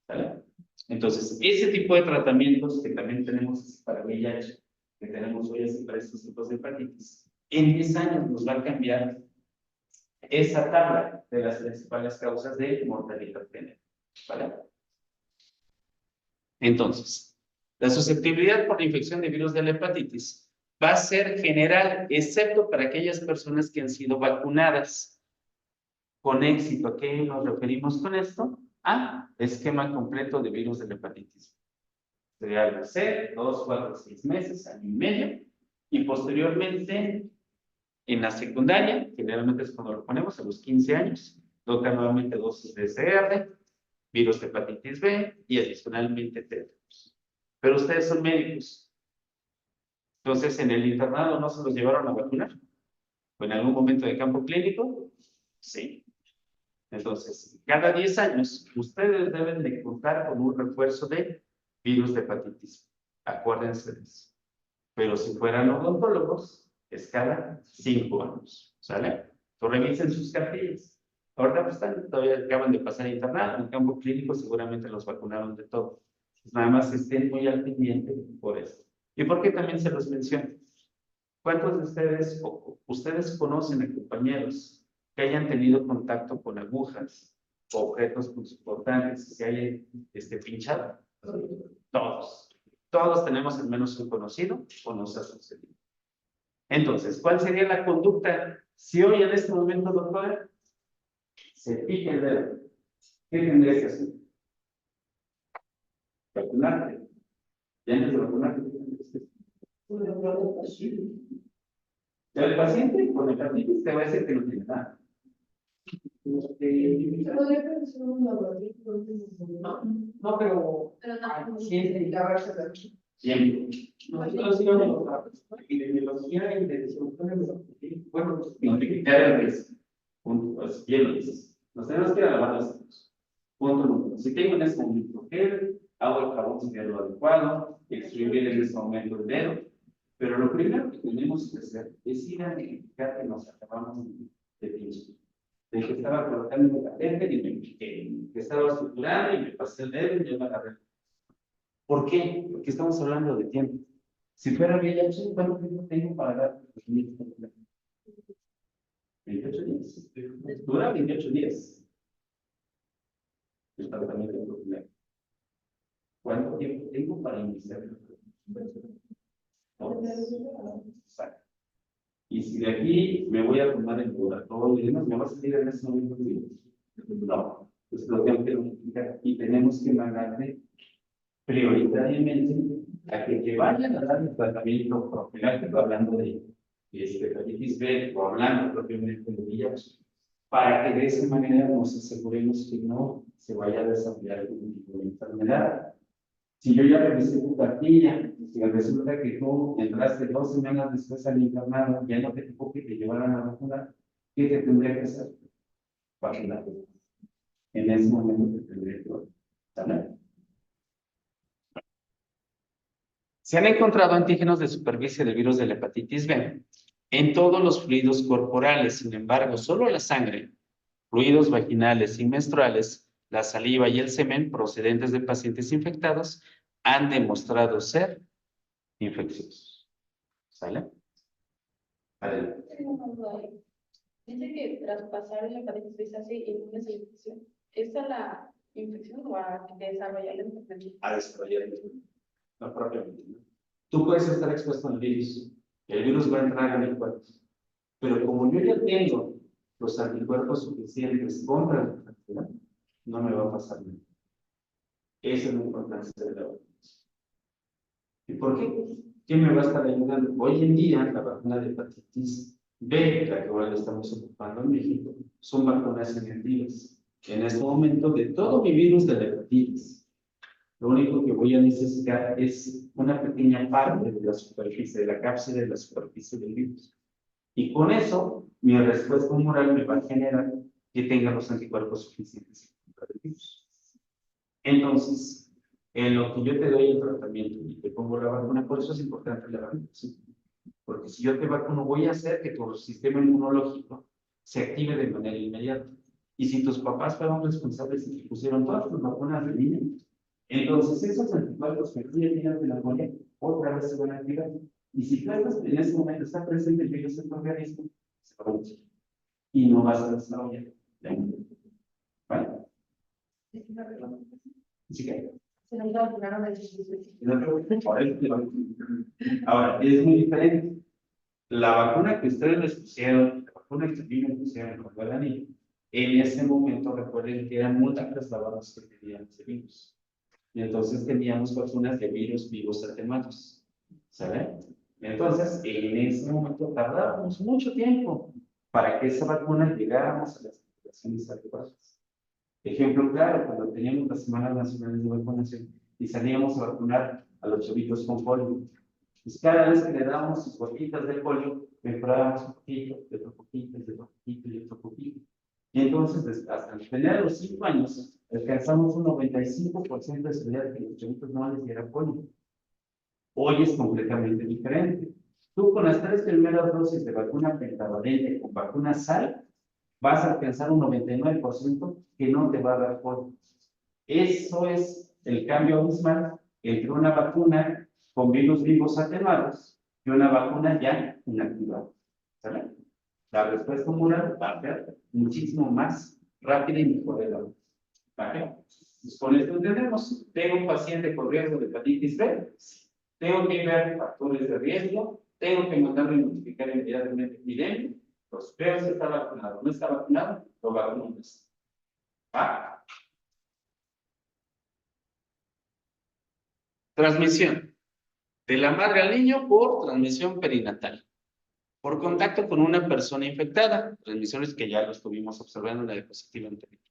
¿Vale? Entonces, ese tipo de tratamientos que también tenemos para VIH, que tenemos hoy así para estos tipos de hepatitis, en 10 años nos va a cambiar esa tabla de las principales causas de mortalidad general. ¿Vale? Entonces, la susceptibilidad por la infección de virus de la hepatitis va a ser general, excepto para aquellas personas que han sido vacunadas con éxito. ¿A qué nos referimos con esto? A esquema completo de virus de la hepatitis. Sería el C, 2, 4, 6 meses, año y medio, y posteriormente en la secundaria, generalmente es cuando lo ponemos a los 15 años, toca nuevamente dosis de CR, virus de hepatitis B y adicionalmente tétanos. Pero ustedes son médicos, entonces en el internado no se los llevaron a vacunar, o en algún momento de campo clínico, sí. Entonces, cada 10 años, ustedes deben de contar con un refuerzo de virus de hepatitis. Acuérdense de eso. Pero si fueran odontólogos, es cada 5 años. ¿Sale? Entonces, revisen sus cartillas. Ahorita pues todavía acaban de pasar internado. En el campo clínico seguramente los vacunaron de todo. Pues nada más estén muy al pendiente por eso. ¿Y por qué también se los menciono? ¿Cuántos de ustedes, o ustedes conocen a compañeros que hayan tenido contacto con agujas objetos importantes que se hayan pinchado? Todos. Todos tenemos al menos un conocido o nos ha sucedido. Entonces, ¿cuál sería la conducta? Si hoy en este momento, doctora, se pica el dedo, ¿qué tendría que hacer? Vacunarte. Y antes de vacunarte, ¿qué tendrías que hacer? El paciente con hepatitis te va a decir que no tiene nada. No, pero siempre lavarse la mano. Siempre. Nosotros íbamos a epidemiología y de bueno, Notificar punto, pues, bien lo dices. Nos tenemos que ir a lavar las manos. Punto número uno. Si tengo en este momento gel, hago el jabón sería lo adecuado, extruir en este momento el dedo. Pero lo primero que tenemos que hacer es ir a verificar que nos acabamos de pinche. De que estaba colocando el catéter y me piqué, que estaba suturando y me pasé el dedo y yo me agarré. ¿Por qué? Porque estamos hablando de tiempo. Si fuera VIH, ¿cuánto tiempo tengo para dar? 28 días. Dura 28 días. El tratamiento de problema. ¿Cuánto tiempo tengo para iniciar el tratamiento? Exacto. Y si de aquí me voy a tomar el laboratorio y demás, ¿me va a salir en ese momento? No. Pues lo tengo que notificar y tenemos que mandarle prioritariamente a que vayan a dar el tratamiento profiláctico, hablando de hepatitis B o hablando propiamente de VIH, para que de esa manera nos aseguremos que no se vaya a desarrollar algún tipo de enfermedad. Si yo ya revisé tu cartilla, si resulta que tú entraste 2 semanas después al internado, ya no te tocó que te llevaran a vacunar, ¿qué te tendría que hacer? Vacunar. En ese momento te tendría que vacunar. Se han encontrado antígenos de superficie del virus de la hepatitis B en todos los fluidos corporales. Sin embargo, solo la sangre, fluidos vaginales y menstruales, la saliva y el semen procedentes de pacientes infectados han demostrado ser infecciosos. ¿Sale? Adelante. Dice que tras pasar la hepatitis B se hace inmune a la infección. ¿Es a la infección o a desarrollar la enfermedad? A desarrollar la enfermedad. No propiamente. ¿No? Tú puedes estar expuesto al virus. El virus va a entrar en el cuerpo. Pero como yo ya tengo los anticuerpos suficientes contra la enfermedad, no me va a pasar nada. Esa es la importancia de la vacunación. ¿Y por qué? ¿Qué me va a estar ayudando? Hoy en día, la vacuna de hepatitis B, la que ahora estamos ocupando en México, son vacunas inactivas. En este momento, de todo mi virus de la hepatitis, lo único que voy a necesitar es una pequeña parte de la superficie, de la cápsula de la superficie del virus. Y con eso, mi respuesta humoral me va a generar que tenga los anticuerpos suficientes contra el virus. Entonces, en lo que yo te doy el tratamiento y te pongo la vacuna, por eso es importante la vacunación. Porque si yo te vacuno, voy a hacer que tu sistema inmunológico se active de manera inmediata. Y si tus papás fueron responsables y te pusieron todas tus vacunas de niño, entonces esos anticuerpos que tú ya tienes de la memoria, otra vez se van a activar. Y si tú estás, en ese momento está presente el virus en tu organismo, se va a producir. Y no vas a desarrollar la inmunidad. ¿Vale? Así que. Ahora, es muy diferente. La vacuna que ustedes les pusieron, la vacuna que a mí me pusieron cuando era niño, en ese momento recuerden que eran múltiples lavados que tenían ese virus. Y entonces teníamos vacunas de virus vivos atenuados. ¿Saben? Entonces, en ese momento tardábamos mucho tiempo para que esa vacuna llegáramos a las poblaciones adecuadas. Ejemplo claro, cuando teníamos las semanas nacionales de vacunación y salíamos a vacunar a los chavitos con polio. Pues cada vez que le dábamos sus gotitas de polio, mejorábamos un poquito, de otro poquito, de otro poquito, y otro poquito. Y entonces, hasta tener los 5 años, alcanzamos un 95% de seguridad de que los chavitos no les diera polio. Hoy es completamente diferente. Tú con las 3 primeras dosis de vacuna pentavalente con vacuna SAL, vas a alcanzar un 99% que no te va a dar polio. Eso es el cambio abismal entre una vacuna con virus vivos atenuados y una vacuna ya inactivada. ¿Saben? La respuesta humoral va a ser muchísimo más rápida y mejor de la otra. ¿Vale? Entonces, con esto entendemos, tengo un paciente con riesgo de hepatitis B, tengo que ver factores de riesgo, tengo que mandarle notificar inmediatamente epidemia, los veo si está vacunado, no está vacunado, lo vacuno. ¿Va? Transmisión de la madre al niño por transmisión perinatal, por contacto con una persona infectada, transmisiones que ya lo estuvimos observando en la diapositiva anterior.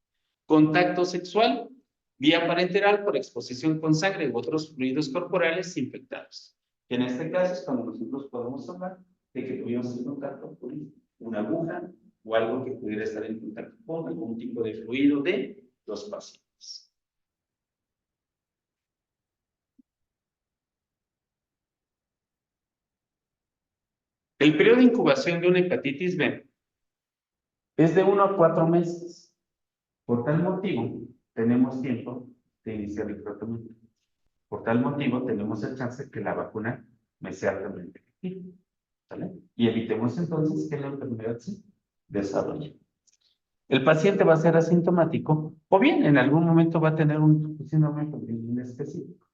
Contacto sexual, vía parenteral por exposición con sangre u otros fluidos corporales infectados. En este caso es cuando nosotros podemos hablar de que tuvimos en contacto con una aguja o algo que pudiera estar en contacto con algún tipo de fluido de los pacientes. El periodo de incubación de una hepatitis B es de 1 a 4 meses. Por tal motivo, tenemos tiempo de iniciar el tratamiento. Por tal motivo, tenemos el chance de que la vacuna me sea altamente efectiva. ¿Vale? Y evitemos entonces que la enfermedad se desarrolle. El paciente va a ser asintomático o bien en algún momento va a tener un síndrome febril específico.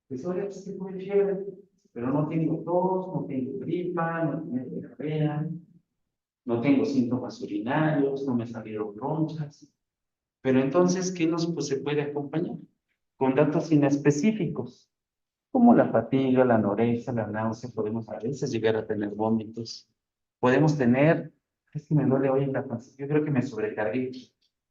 Pues oye, es que tuve fiebre, pero no tengo tos, no tengo gripa, no tengo diarrea, no tengo síntomas urinarios, no me salieron ronchas. Pero entonces, ¿qué nos se puede acompañar? Con datos inespecíficos, como la fatiga, la anorexia, la náusea, podemos a veces llegar a tener vómitos. Podemos tener, es que me duele hoy en la panza, yo creo que me sobrecargué.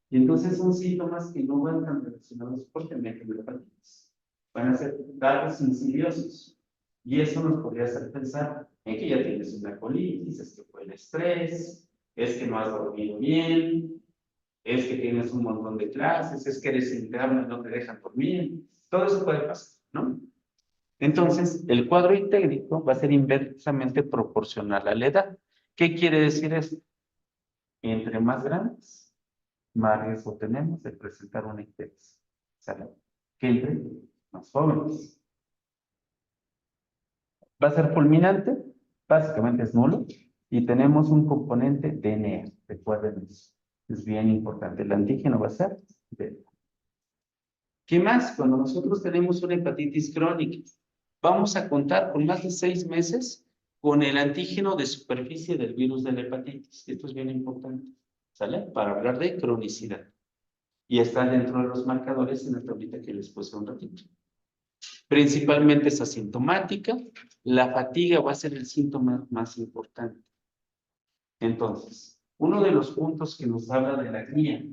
Y entonces son síntomas que no van tan relacionados fuertemente con la hepatitis. Van a ser datos insidiosos. Y eso nos podría hacer pensar en que ya tienes una colitis, es que fue el estrés, es que no has dormido bien, es que tienes un montón de clases, es que eres interno y no te dejan dormir. Todo eso puede pasar, ¿no? Entonces, el cuadro ictérico va a ser inversamente proporcional a la edad. ¿Qué quiere decir esto? Entre más grandes, más riesgo tenemos de presentar una ictericia. ¿Sale? Que entre más jóvenes. Va a ser fulminante, básicamente es nulo, y tenemos un componente DNA. Recuerden eso. Es bien importante. El antígeno va a ser DNA. ¿Qué más? Cuando nosotros tenemos una hepatitis crónica, vamos a contar con más de 6 meses con el antígeno de superficie del virus de la hepatitis. Esto es bien importante, ¿sale? Para hablar de cronicidad. Y está dentro de los marcadores en la tablita que les puse un ratito. Principalmente es asintomática. La fatiga va a ser el síntoma más importante. Entonces, uno de los puntos que nos habla de la guía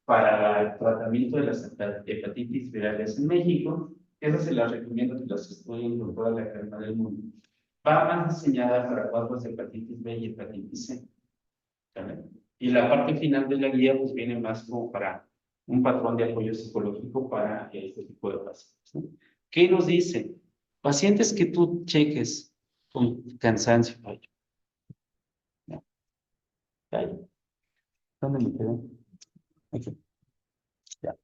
para el tratamiento de las hepatitis virales en México, esa se las recomiendo que las estudien con toda la calma del mundo. Va más diseñada para cuadros de hepatitis B y hepatitis C. ¿Vale? Y la parte final de la guía pues viene más como para un patrón de apoyo psicológico para este tipo de pacientes, ¿no? ¿Qué nos dice? Pacientes que tú cheques con cansancio. No, ¿dónde me quedé? Aquí. Ya.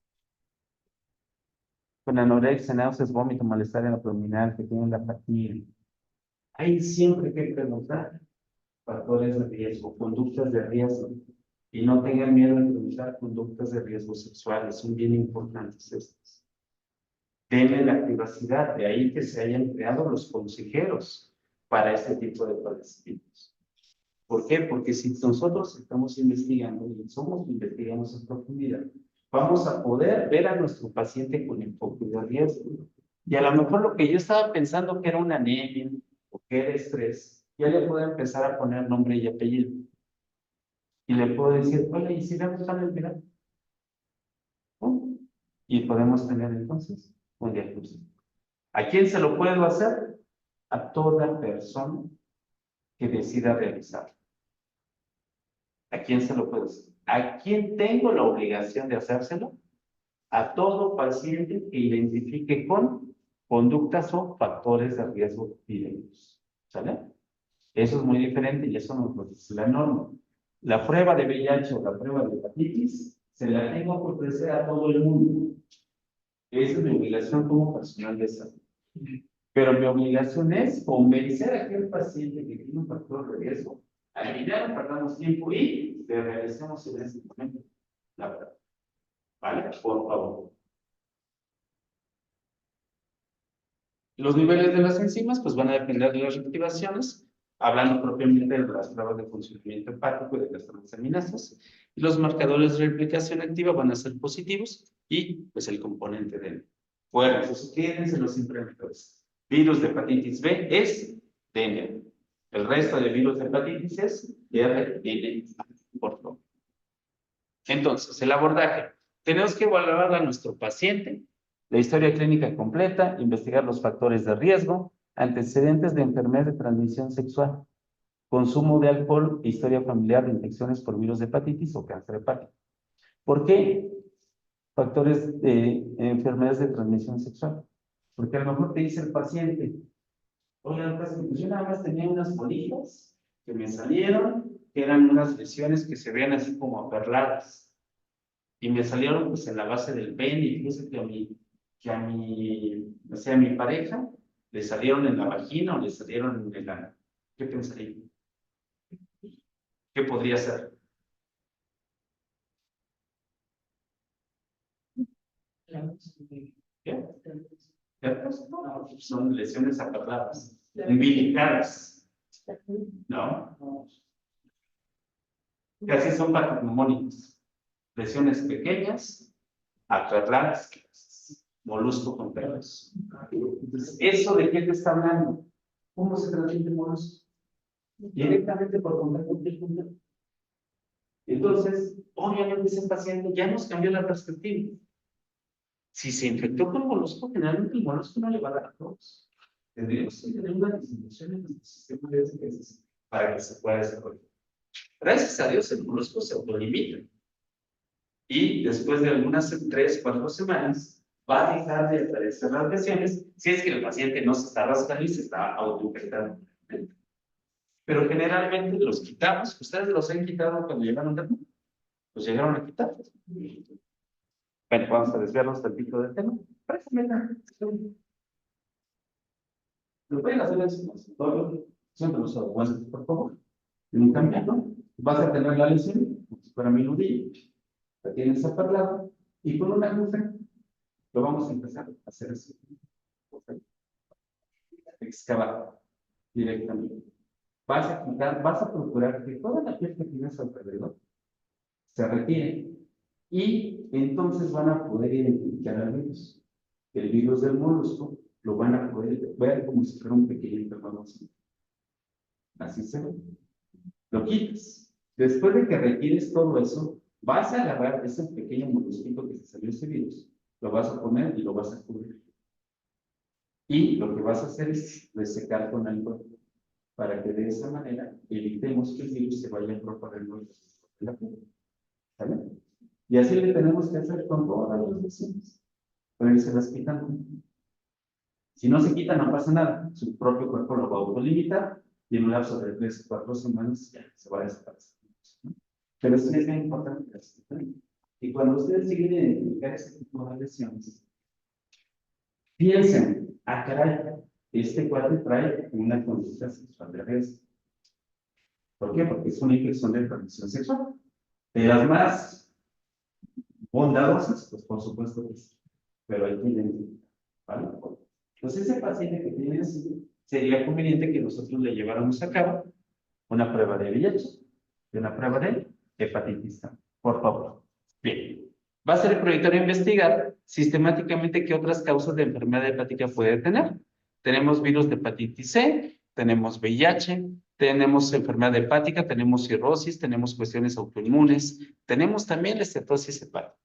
Con anorexia, náuseas, vómito, malestar en abdominal, que tienen la fatiga. Hay siempre que preguntar factores de riesgo, conductas de riesgo. Y no tengan miedo de preguntar conductas de riesgo sexuales, son bien importantes estas. Denle la privacidad, de ahí que se hayan creado los consejeros para este tipo de padecimientos. ¿Por qué? Porque si nosotros estamos investigando y investigamos en profundidad, vamos a poder ver a nuestro paciente con enfoque de riesgo. Y a lo mejor lo que yo estaba pensando que era una anemia o que era estrés, ya le puedo empezar a poner nombre y apellido. Y le puedo decir, hola, ¿y si le gusta el viral? Y podemos tener entonces un diagnóstico. ¿A quién se lo puedo hacer? A toda persona que decida realizarlo. ¿A quién se lo puedo hacer? ¿A quién tengo la obligación de hacérselo? A todo paciente que identifique con conductas o factores de riesgo directos. ¿Sale? Eso es muy diferente y eso nos lo dice la norma. La prueba de VIH o la prueba de hepatitis se la tengo que ofrecer a todo el mundo. Esa es mi obligación como personal de salud. Pero mi obligación es convencer a aquel paciente que tiene un factor de riesgo, al final perdamos tiempo y le realicemos en ese momento la prueba. ¿Vale? Por favor. Los niveles de las enzimas pues van a depender de las reactivaciones, hablando propiamente de las pruebas de funcionamiento hepático y de las transaminasas. Y los marcadores de replicación activa van a ser positivos y pues el componente de N. Bueno, pues quédense los implementadores. Virus de hepatitis B es DNA. El resto de virus de hepatitis es RNA, por favor. Entonces, el abordaje. Tenemos que evaluar a nuestro paciente, la historia clínica completa, investigar los factores de riesgo, antecedentes de enfermedad de transmisión sexual, consumo de alcohol e historia familiar de infecciones por virus de hepatitis o cáncer hepático. ¿Por qué factores de enfermedades de transmisión sexual? Porque a lo mejor te dice el paciente, oigan, pues yo nada más tenía unas bolillas que me salieron, que eran unas lesiones que se veían así como aperladas. Y me salieron pues en la base del pene, y fíjese que a mi pareja le salieron en la vagina o le salieron en el ano. ¿Qué pensaría? ¿Qué podría ser? ¿Qué? ¿Herpes? No, son lesiones aperladas, umbilicadas. ¿No? Casi son patognomónicas. Lesiones pequeñas, aperladas, molusco con pelos. Entonces, ¿eso de qué te está hablando? ¿Cómo se transmite el molusco? Directamente por contacto bilateral. Entonces, obviamente ese paciente ya nos cambió la perspectiva. Si se infectó con molusco, generalmente el molusco no le va a dar a todos. Tendríamos que tener una distribución en nuestro sistema de defensas para que se pueda desarrollar. Gracias a Dios, el molusco se autolimita. Y después de algunas 3 o 4 semanas, va a dejar de aparecer las lesiones si es que el paciente no se está rascando y se está autoinfectando. Pero generalmente los quitamos. ¿Ustedes los han quitado cuando llegaron de tema? Los llegaron a quitar. Bueno, vamos a desviarnos del pico del tema. Lo pueden hacer en su consultorio. Siempre los aguantes, por favor. En un cambio, vas a tener la lesión, como si fuera mi nudillo. La tienes aparlada y con una aguja lo vamos a empezar a hacer así. Excavar directamente. Vas a quitar, vas a procurar que toda la piel que tienes alrededor se retire. Y entonces van a poder identificar al virus. El virus del molusco lo van a poder ver como si fuera un pequeñito conocido. Así se ve. Lo quitas. Después de que retires todo eso, vas a agarrar ese pequeño molusquito que se salió ese virus, lo vas a poner y lo vas a cubrir. Y lo que vas a hacer es resecar con alcohol para que de esa manera evitemos que el virus se vaya propagando en la piel. ¿Vale? Y así le tenemos que hacer con todas las lesiones. Pero se las quitan. Si no se quita, no pasa nada. Su propio cuerpo lo va a autolimitar y en un lapso de 3 o 4 semanas ya se va a desaparecer. Pero sí es bien importante. Y cuando ustedes siguen identificar ese tipo de lesiones, piensen, caray, este cuate trae una conducta sexual de riesgo. ¿Por qué? Porque es una infección de transmisión sexual. De las más bondadosas, pues por supuesto que sí. Pero hay que identificar. ¿Vale? Entonces, ese paciente que tiene así, sería conveniente que nosotros le lleváramos a cabo una prueba de VIH y una prueba de hepatitis A. Por favor. Bien. Va a ser el proyector a investigar sistemáticamente qué otras causas de enfermedad hepática puede tener. Tenemos virus de hepatitis C, tenemos VIH, tenemos enfermedad hepática, tenemos cirrosis, tenemos cuestiones autoinmunes, tenemos también la estetosis hepática.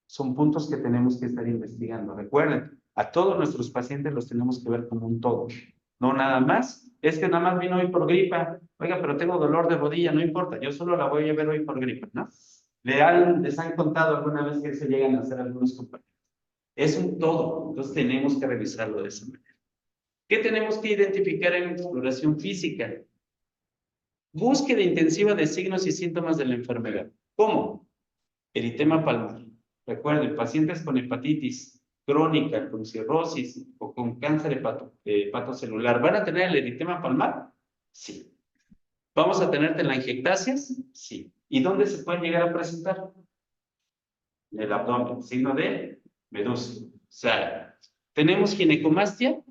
Son puntos que tenemos que estar investigando. Recuerden, a todos nuestros pacientes los tenemos que ver como un todo. No nada más. Es que nada más vino hoy por gripa. Oiga, pero tengo dolor de rodilla, no importa. Yo solo la voy a ver hoy por gripa, ¿no? Les han contado alguna vez que se llegan a hacer algunos compañeros. Es un todo. Entonces tenemos que revisarlo de esa manera. ¿Qué tenemos que identificar en la exploración física? Búsqueda intensiva de signos y síntomas de la enfermedad. ¿Cómo? Eritema palmar. Recuerden, pacientes con hepatitis crónica, con cirrosis o con cáncer hepatocelular, ¿van a tener el eritema palmar? Sí. ¿Vamos a tener telangiectasias? Sí. ¿Y dónde se pueden llegar a presentar? en el abdomen, signo de medusa. O sea, tenemos ginecomastia,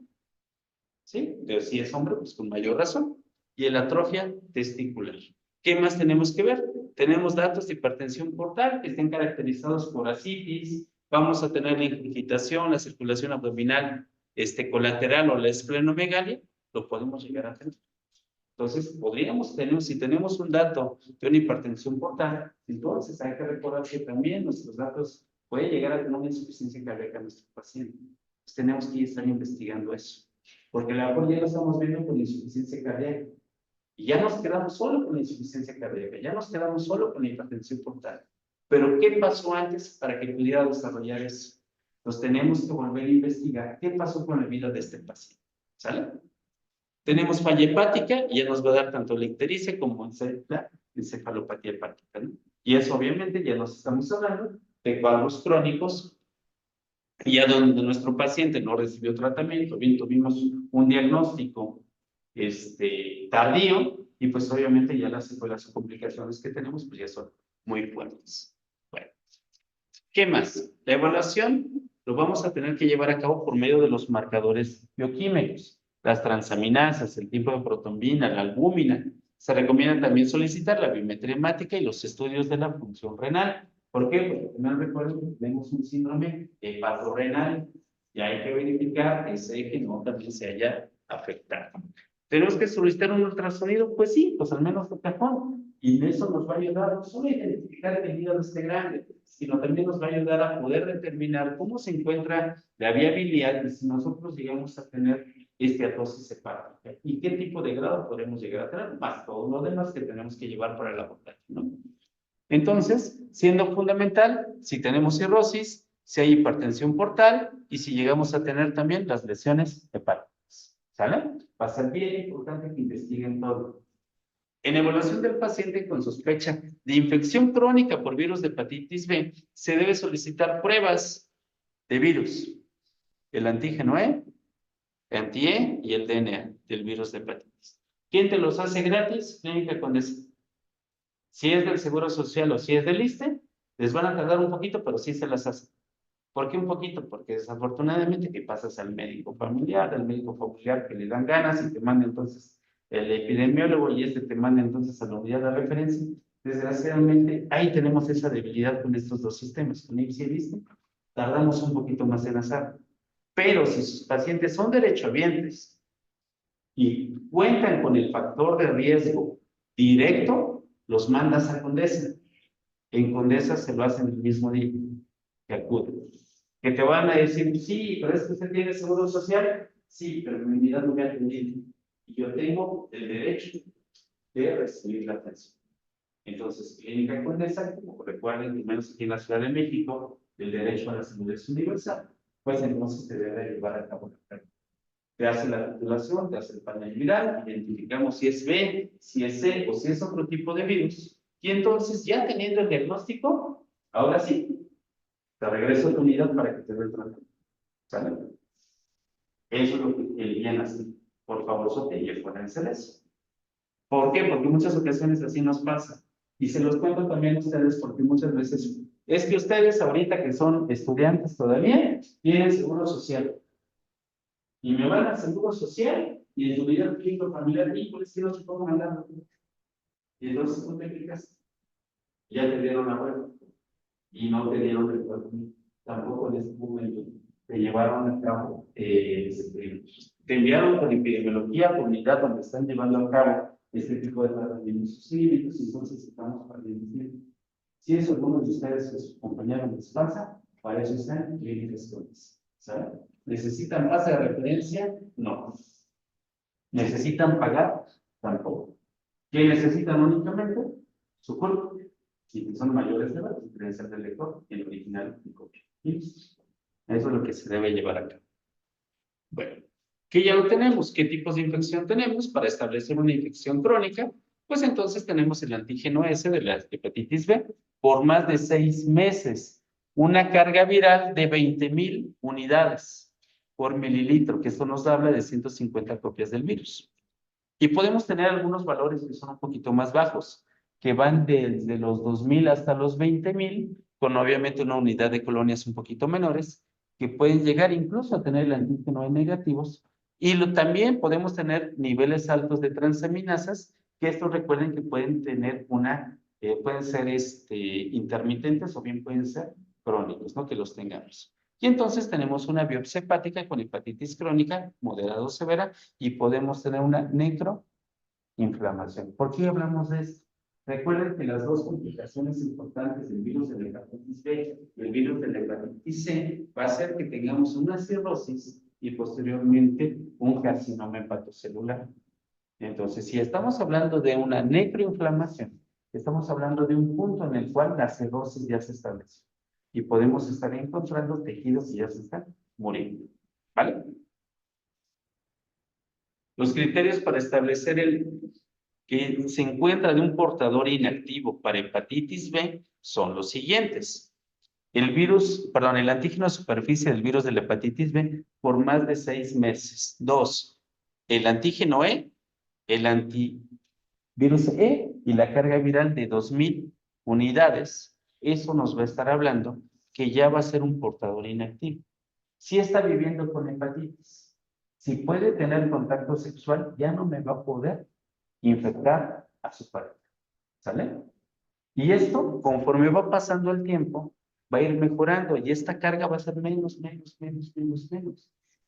¿sí? Pero si es hombre, pues con mayor razón. Y el atrofia testicular. ¿Qué más tenemos que ver? Tenemos datos de hipertensión portal que estén caracterizados por ascitis. Vamos a tener la ingurgitación, la circulación abdominal colateral o la esplenomegalia. Lo podemos llegar a tener. Entonces, podríamos tener, si tenemos un dato de una hipertensión portal, entonces hay que recordar que también nuestros datos pueden llegar a tener una insuficiencia cardíaca en nuestro paciente. Entonces, tenemos que estar investigando eso. Porque a lo mejor ya lo estamos viendo con insuficiencia cardíaca. Y ya nos quedamos solo con la insuficiencia cardíaca, ya nos quedamos solo con la hipertensión portal. Pero, ¿qué pasó antes para que pudiera desarrollar eso? Entonces, tenemos que volver a investigar qué pasó con la vida de este paciente. ¿Sale? Tenemos falla hepática y ya nos va a dar tanto la ictericia como la encefalopatía hepática, ¿no? Y eso obviamente ya nos estamos hablando de cuadros crónicos, y ya donde nuestro paciente no recibió tratamiento, bien tuvimos un diagnóstico tardío, y pues obviamente ya las secuelas o complicaciones que tenemos pues ya son muy fuertes. Bueno, ¿qué más? La evaluación lo vamos a tener que llevar a cabo por medio de los marcadores bioquímicos, las transaminasas, el tipo de protombina, la albúmina. Se recomienda también solicitar la biometría hemática y los estudios de la función renal. ¿Por qué? Porque también recuerden que tenemos un síndrome hepatorrenal y hay que verificar que ese eje no también se haya afectado. ¿Tenemos que solicitar un ultrasonido? Pues sí, pues al menos de cajón. Y eso nos va a ayudar no solo a identificar el hígado grande, sino también nos va a ayudar a poder determinar cómo se encuentra la viabilidad de si nosotros llegamos a tener esteatosis hepática y qué tipo de grado podemos llegar a tener, más todo lo demás que tenemos que llevar para el abordaje, ¿no? Entonces, siendo fundamental, si tenemos cirrosis, si hay hipertensión portal y si llegamos a tener también las lesiones hepáticas, ¿sale? Va a ser bien importante que investiguen todo. En evaluación del paciente con sospecha de infección crónica por virus de hepatitis B, se debe solicitar pruebas de virus, el antígeno E, el anti-E y el DNA del virus de hepatitis. ¿Quién te los hace gratis? Clínica Condesa. Si es del Seguro Social o si es del ISSSTE, les van a tardar un poquito, pero sí se las hacen. ¿Por qué un poquito? Porque desafortunadamente que pasas al médico familiar que le dan ganas y te manda entonces el epidemiólogo y te manda entonces a la unidad de referencia. Desgraciadamente, ahí tenemos esa debilidad con estos dos sistemas, con IMSS y el ISSSTE. Tardamos un poquito más en hacer. Pero si sus pacientes son derechohabientes y cuentan con el factor de riesgo directo, los mandas a Condesa. En Condesa se lo hacen el mismo día que acuden. Que te van a decir, sí, pero es que usted tiene seguro social. Sí, pero mi unidad no me ha atendido. Y yo tengo el derecho de recibir la atención. Entonces, Clínica Condesa, como recuerden, al menos aquí en la Ciudad de México, el derecho a la salud es universal, pues entonces se debe llevar a cabo la práctica. Te hace la titulación, te hace el panel viral, identificamos si es B, si es C o si es otro tipo de virus. Y entonces, ya teniendo el diagnóstico, ahora sí, te regreso a tu unidad para que te dé el tratamiento. ¿Sale? Eso es lo que el bien hace. Por favor, Sotelle, pueden hacer eso. ¿Por qué? Porque muchas ocasiones así nos pasa. Y se los cuento también a ustedes porque muchas veces es que ustedes ahorita que son estudiantes todavía tienen seguro social. Y me van al seguro social y en tu vida clínico familiar, y por eso no se puedo mandar. Y entonces tú te fijas, ya te dieron la prueba y no te dieron el tratamiento. Tampoco en este momento te llevaron a cabo, te enviaron con epidemiología, comunidad donde están llevando a cabo este tipo de tratamientos clínicos, entonces estamos perdiendo. Si eso algunos de ustedes, sus compañeros les pasa, para eso están clínicas crónicas. ¿Saben? ¿Necesitan base de referencia? No. ¿Necesitan pagar? Tampoco. ¿Qué necesitan únicamente? Su cuerpo. Si son mayores de edad, la credencial del lector y el original y copia. Eso es lo que se debe llevar a cabo. Bueno, ¿qué ya lo tenemos? ¿Qué tipos de infección tenemos? Para establecer una infección crónica, pues entonces tenemos el antígeno S de la hepatitis B por más de 6 meses. Una carga viral de 20,000 unidades por mililitro, que esto nos habla de 150 copias del virus. Y podemos tener algunos valores que son un poquito más bajos, que van desde los 2,000 hasta los 20,000, con obviamente una unidad de colonias un poquito menores, que pueden llegar incluso a tener el antígeno E negativos, y también podemos tener niveles altos de transaminasas, que estos recuerden que pueden tener pueden ser intermitentes o bien pueden ser crónicos, ¿no? Que los tengamos. Y entonces tenemos una biopsia hepática con hepatitis crónica, moderada o severa, y podemos tener una necroinflamación. ¿Por qué hablamos de esto? Recuerden que las dos complicaciones importantes del virus de la hepatitis B y el virus de la hepatitis C va a ser que tengamos una cirrosis y posteriormente un carcinoma hepatocelular. Entonces, si estamos hablando de una necroinflamación, estamos hablando de un punto en el cual la cirrosis ya se estableció y podemos estar encontrando tejidos que ya se están muriendo. ¿Vale? Los criterios para establecer que se encuentra de un portador inactivo para hepatitis B son los siguientes. El antígeno de superficie del virus de la hepatitis B por más de 6 meses. 2, el antígeno E, el antivirus E y la carga viral de 2000 unidades. Eso nos va a estar hablando que ya va a ser un portador inactivo. Si está viviendo con hepatitis, si puede tener contacto sexual, ya no me va a poder infectar a su pareja. ¿Sale? Y esto, conforme va pasando el tiempo, va a ir mejorando y esta carga va a ser menos.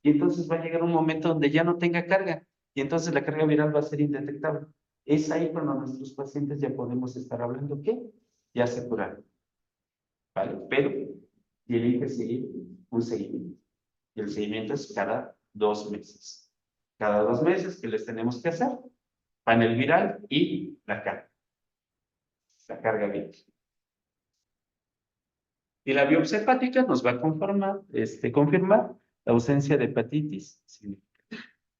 Y entonces va a llegar un momento donde ya no tenga carga y entonces la carga viral va a ser indetectable. Es ahí cuando nuestros pacientes ya podemos estar hablando que ya se curaron. ¿Vale? Pero tienen que seguir un seguimiento. Y el seguimiento es cada 2 meses. Cada 2 meses, ¿qué les tenemos que hacer? Panel viral y la carga viral. Y la biopsia hepática nos va a confirmar la ausencia de hepatitis.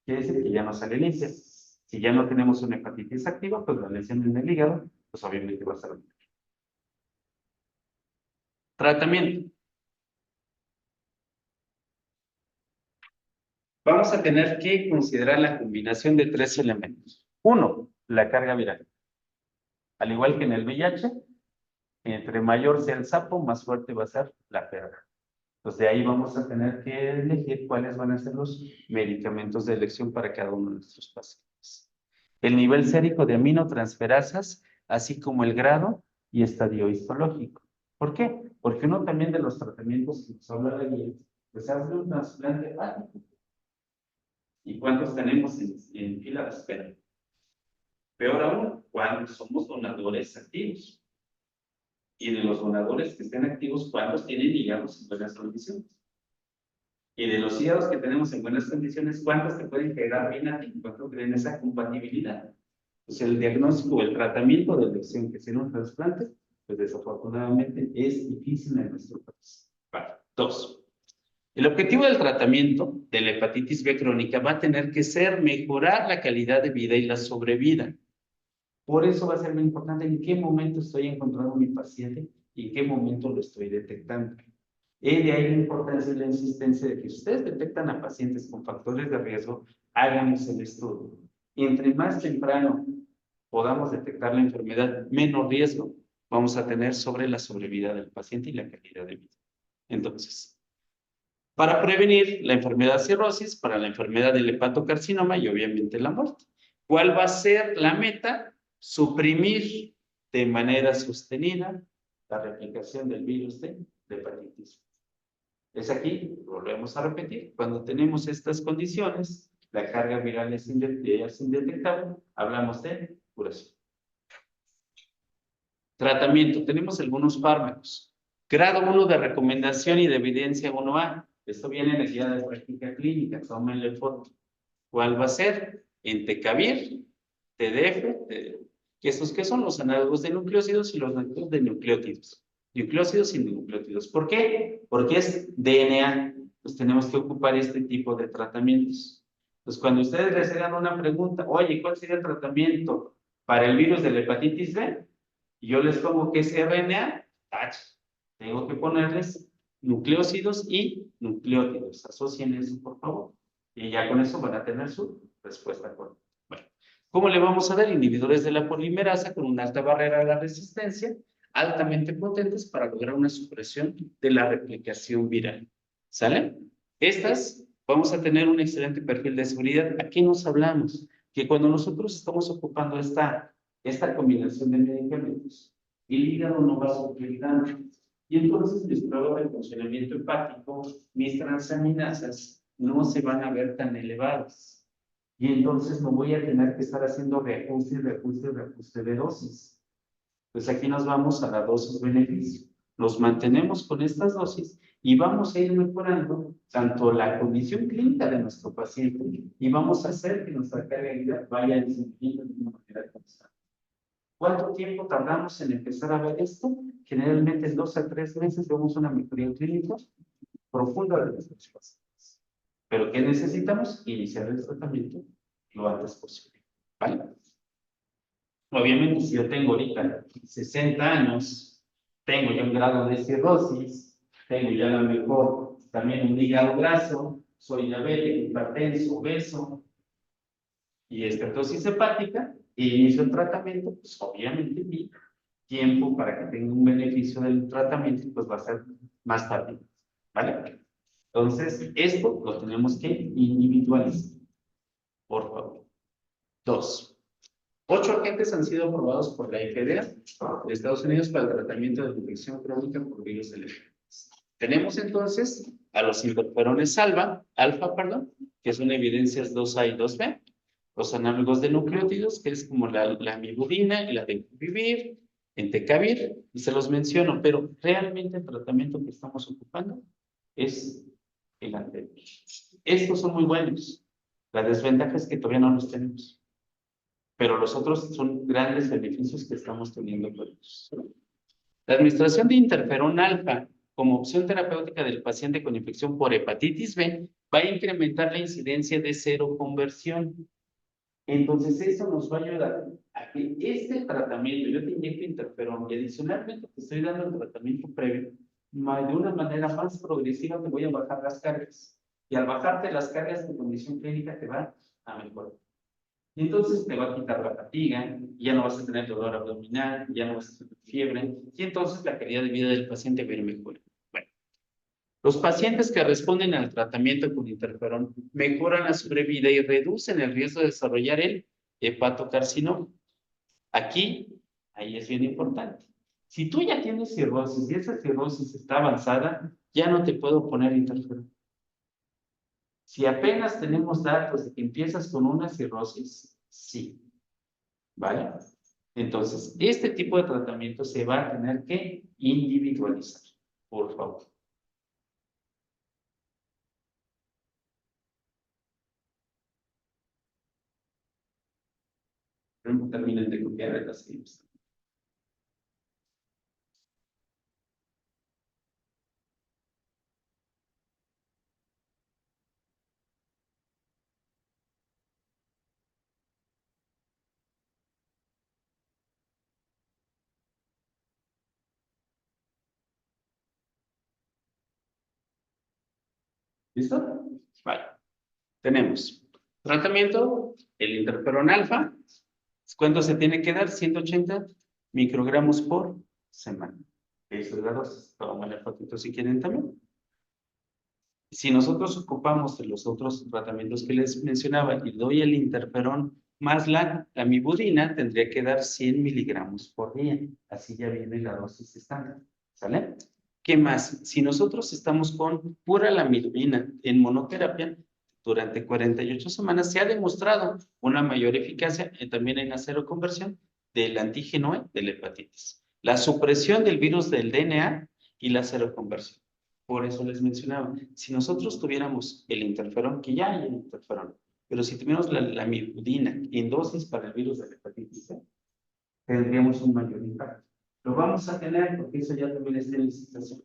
Quiere decir que ya no sale limpia. Si ya no tenemos una hepatitis activa, pues la lesión en el hígado, pues obviamente va a ser limpia. Tratamiento. Vamos a tener que considerar la combinación de 3 elementos. 1, la carga viral. Al igual que en el VIH, entre mayor sea el sapo, más fuerte va a ser la perra. Entonces, de ahí vamos a tener que elegir cuáles van a ser los medicamentos de elección para cada uno de nuestros pacientes. El nivel sérico de aminotransferasas, así como el grado y estadio histológico. ¿Por qué? Porque uno también de los tratamientos que nos habla la guía, pues hace un trasplante hepático. ¿Y cuántos tenemos en fila de espera? Peor aún, ¿cuántos somos donadores activos? Y de los donadores que estén activos, ¿cuántos tienen hígados en buenas condiciones? Y de los hígados que tenemos en buenas condiciones, ¿cuántos te pueden quedar bien a ti? ¿Cuántos tienen esa compatibilidad? Pues el diagnóstico o el tratamiento de elección que sea un trasplante, pues desafortunadamente es difícil en nuestro país. Vale. 2. El objetivo del tratamiento de la hepatitis B crónica va a tener que ser mejorar la calidad de vida y la sobrevida. Por eso va a ser muy importante en qué momento estoy encontrando a mi paciente y en qué momento lo estoy detectando. Y de ahí la importancia y la insistencia de que si ustedes detectan a pacientes con factores de riesgo, háganos el estudio. Y entre más temprano podamos detectar la enfermedad, menos riesgo vamos a tener sobre la sobrevida del paciente y la calidad de vida. Entonces, para prevenir la enfermedad cirrosis, para la enfermedad del hepatocarcinoma y obviamente la muerte. ¿Cuál va a ser la meta? Suprimir de manera sostenida la replicación del virus de hepatitis. Es aquí, volvemos a repetir, cuando tenemos estas condiciones, la carga viral es indetectable, hablamos de curación. Tratamiento, tenemos algunos fármacos. Grado 1 de recomendación y de evidencia 1A. Esto viene en la guía de práctica clínica, tómenle foto. ¿Cuál va a ser? Entecavir, TDF, ¿qué son los análogos de nucleócidos y los análogos de nucleótidos? Nucleócidos y nucleótidos. ¿Por qué? Porque es DNA. Pues tenemos que ocupar este tipo de tratamientos. Entonces, cuando ustedes les hagan una pregunta, oye, ¿cuál sería el tratamiento para el virus de la hepatitis B? Y yo les pongo que es RNA, tengo que ponerles nucleócidos y nucleótidos. Asocien eso, por favor. Y ya con eso van a tener su respuesta correcta. Bueno, ¿cómo le vamos a dar? Inhibidores de la polimerasa con una alta barrera a la resistencia, altamente potentes para lograr una supresión de la replicación viral. ¿Sale? Estas vamos a tener un excelente perfil de seguridad. Aquí nos hablamos que cuando nosotros estamos ocupando esta combinación de medicamentos, el hígado no va a sufrir daño. Y entonces mis pruebas de funcionamiento hepático, mis transaminasas, no se van a ver tan elevadas. Y entonces no voy a tener que estar haciendo reajuste de dosis. Pues aquí nos vamos a la dosis beneficio. Nos mantenemos con estas dosis y vamos a ir mejorando tanto la condición clínica de nuestro paciente y vamos a hacer que nuestra carga de vida vaya disminuyendo de una manera constante. ¿Cuánto tiempo tardamos en empezar a ver esto? Generalmente en 2 a 3 meses vemos una mejoría clínica profunda de nuestros pacientes. Pero ¿qué necesitamos? Iniciar el tratamiento lo antes posible. ¿Vale? Obviamente, si yo tengo ahorita 60 años, tengo ya un grado de cirrosis, tengo ya a lo mejor también un hígado graso, soy diabético, hipertenso, obeso y esteatosis hepática, e inicio el tratamiento, pues obviamente mi tiempo para que tenga un beneficio del tratamiento pues va a ser más tarde. ¿Vale? Entonces, esto lo tenemos que individualizar, por favor. 2. 8 agentes han sido aprobados por la FDA de Estados Unidos para el tratamiento de infección crónica por virus del herpes. Tenemos entonces a los interferones alfa, que son evidencias 2A y 2B, los análogos de nucleótidos, que es como la amibudina y la de entecavir, y se los menciono, pero realmente el tratamiento que estamos ocupando es el anterior. Estos son muy buenos. La desventaja es que todavía no los tenemos. Pero los otros son grandes beneficios que estamos teniendo con ellos. La administración de interferón alfa como opción terapéutica del paciente con infección por hepatitis B va a incrementar la incidencia de seroconversión. Entonces, eso nos va a ayudar a que este tratamiento, yo te inyecto interferón y adicionalmente te estoy dando el tratamiento previo, de una manera más progresiva te voy a bajar las cargas. Y al bajarte las cargas, tu condición clínica te va a mejorar. Y entonces te va a quitar la fatiga, ya no vas a tener dolor abdominal, ya no vas a tener fiebre, y entonces la calidad de vida del paciente va a ir mejor. Bueno, los pacientes que responden al tratamiento con interferón mejoran la sobrevida y reducen el riesgo de desarrollar el hepatocarcinoma. Ahí es bien importante. Si tú ya tienes cirrosis y esa cirrosis está avanzada, ya no te puedo poner interferón. Si apenas tenemos datos de que empiezas con una cirrosis, sí. ¿Vale? Entonces, este tipo de tratamiento se va a tener que individualizar, por favor. Terminen de copiar las tips. ¿Listo? Vale. Tenemos tratamiento, el interferón alfa. ¿Cuánto se tiene que dar? 180 microgramos por semana. Eso es la dosis. Tomen el fotito si quieren también. Si nosotros ocupamos de los otros tratamientos que les mencionaba y doy el interferón más la amibudina, tendría que dar 100 miligramos por día. Así ya viene la dosis estándar. ¿Sale? ¿Qué más? Si nosotros estamos con pura lamivudina en monoterapia, durante 48 semanas se ha demostrado una mayor eficacia también en la seroconversión del antígeno E de la hepatitis. La supresión del virus del DNA y la seroconversión. Por eso les mencionaba, si nosotros tuviéramos el interferón, que ya hay el interferón, pero si tuviéramos la lamivudina en dosis para el virus de la hepatitis C, tendríamos un mayor impacto. Lo vamos a tener porque eso ya también está en licitación.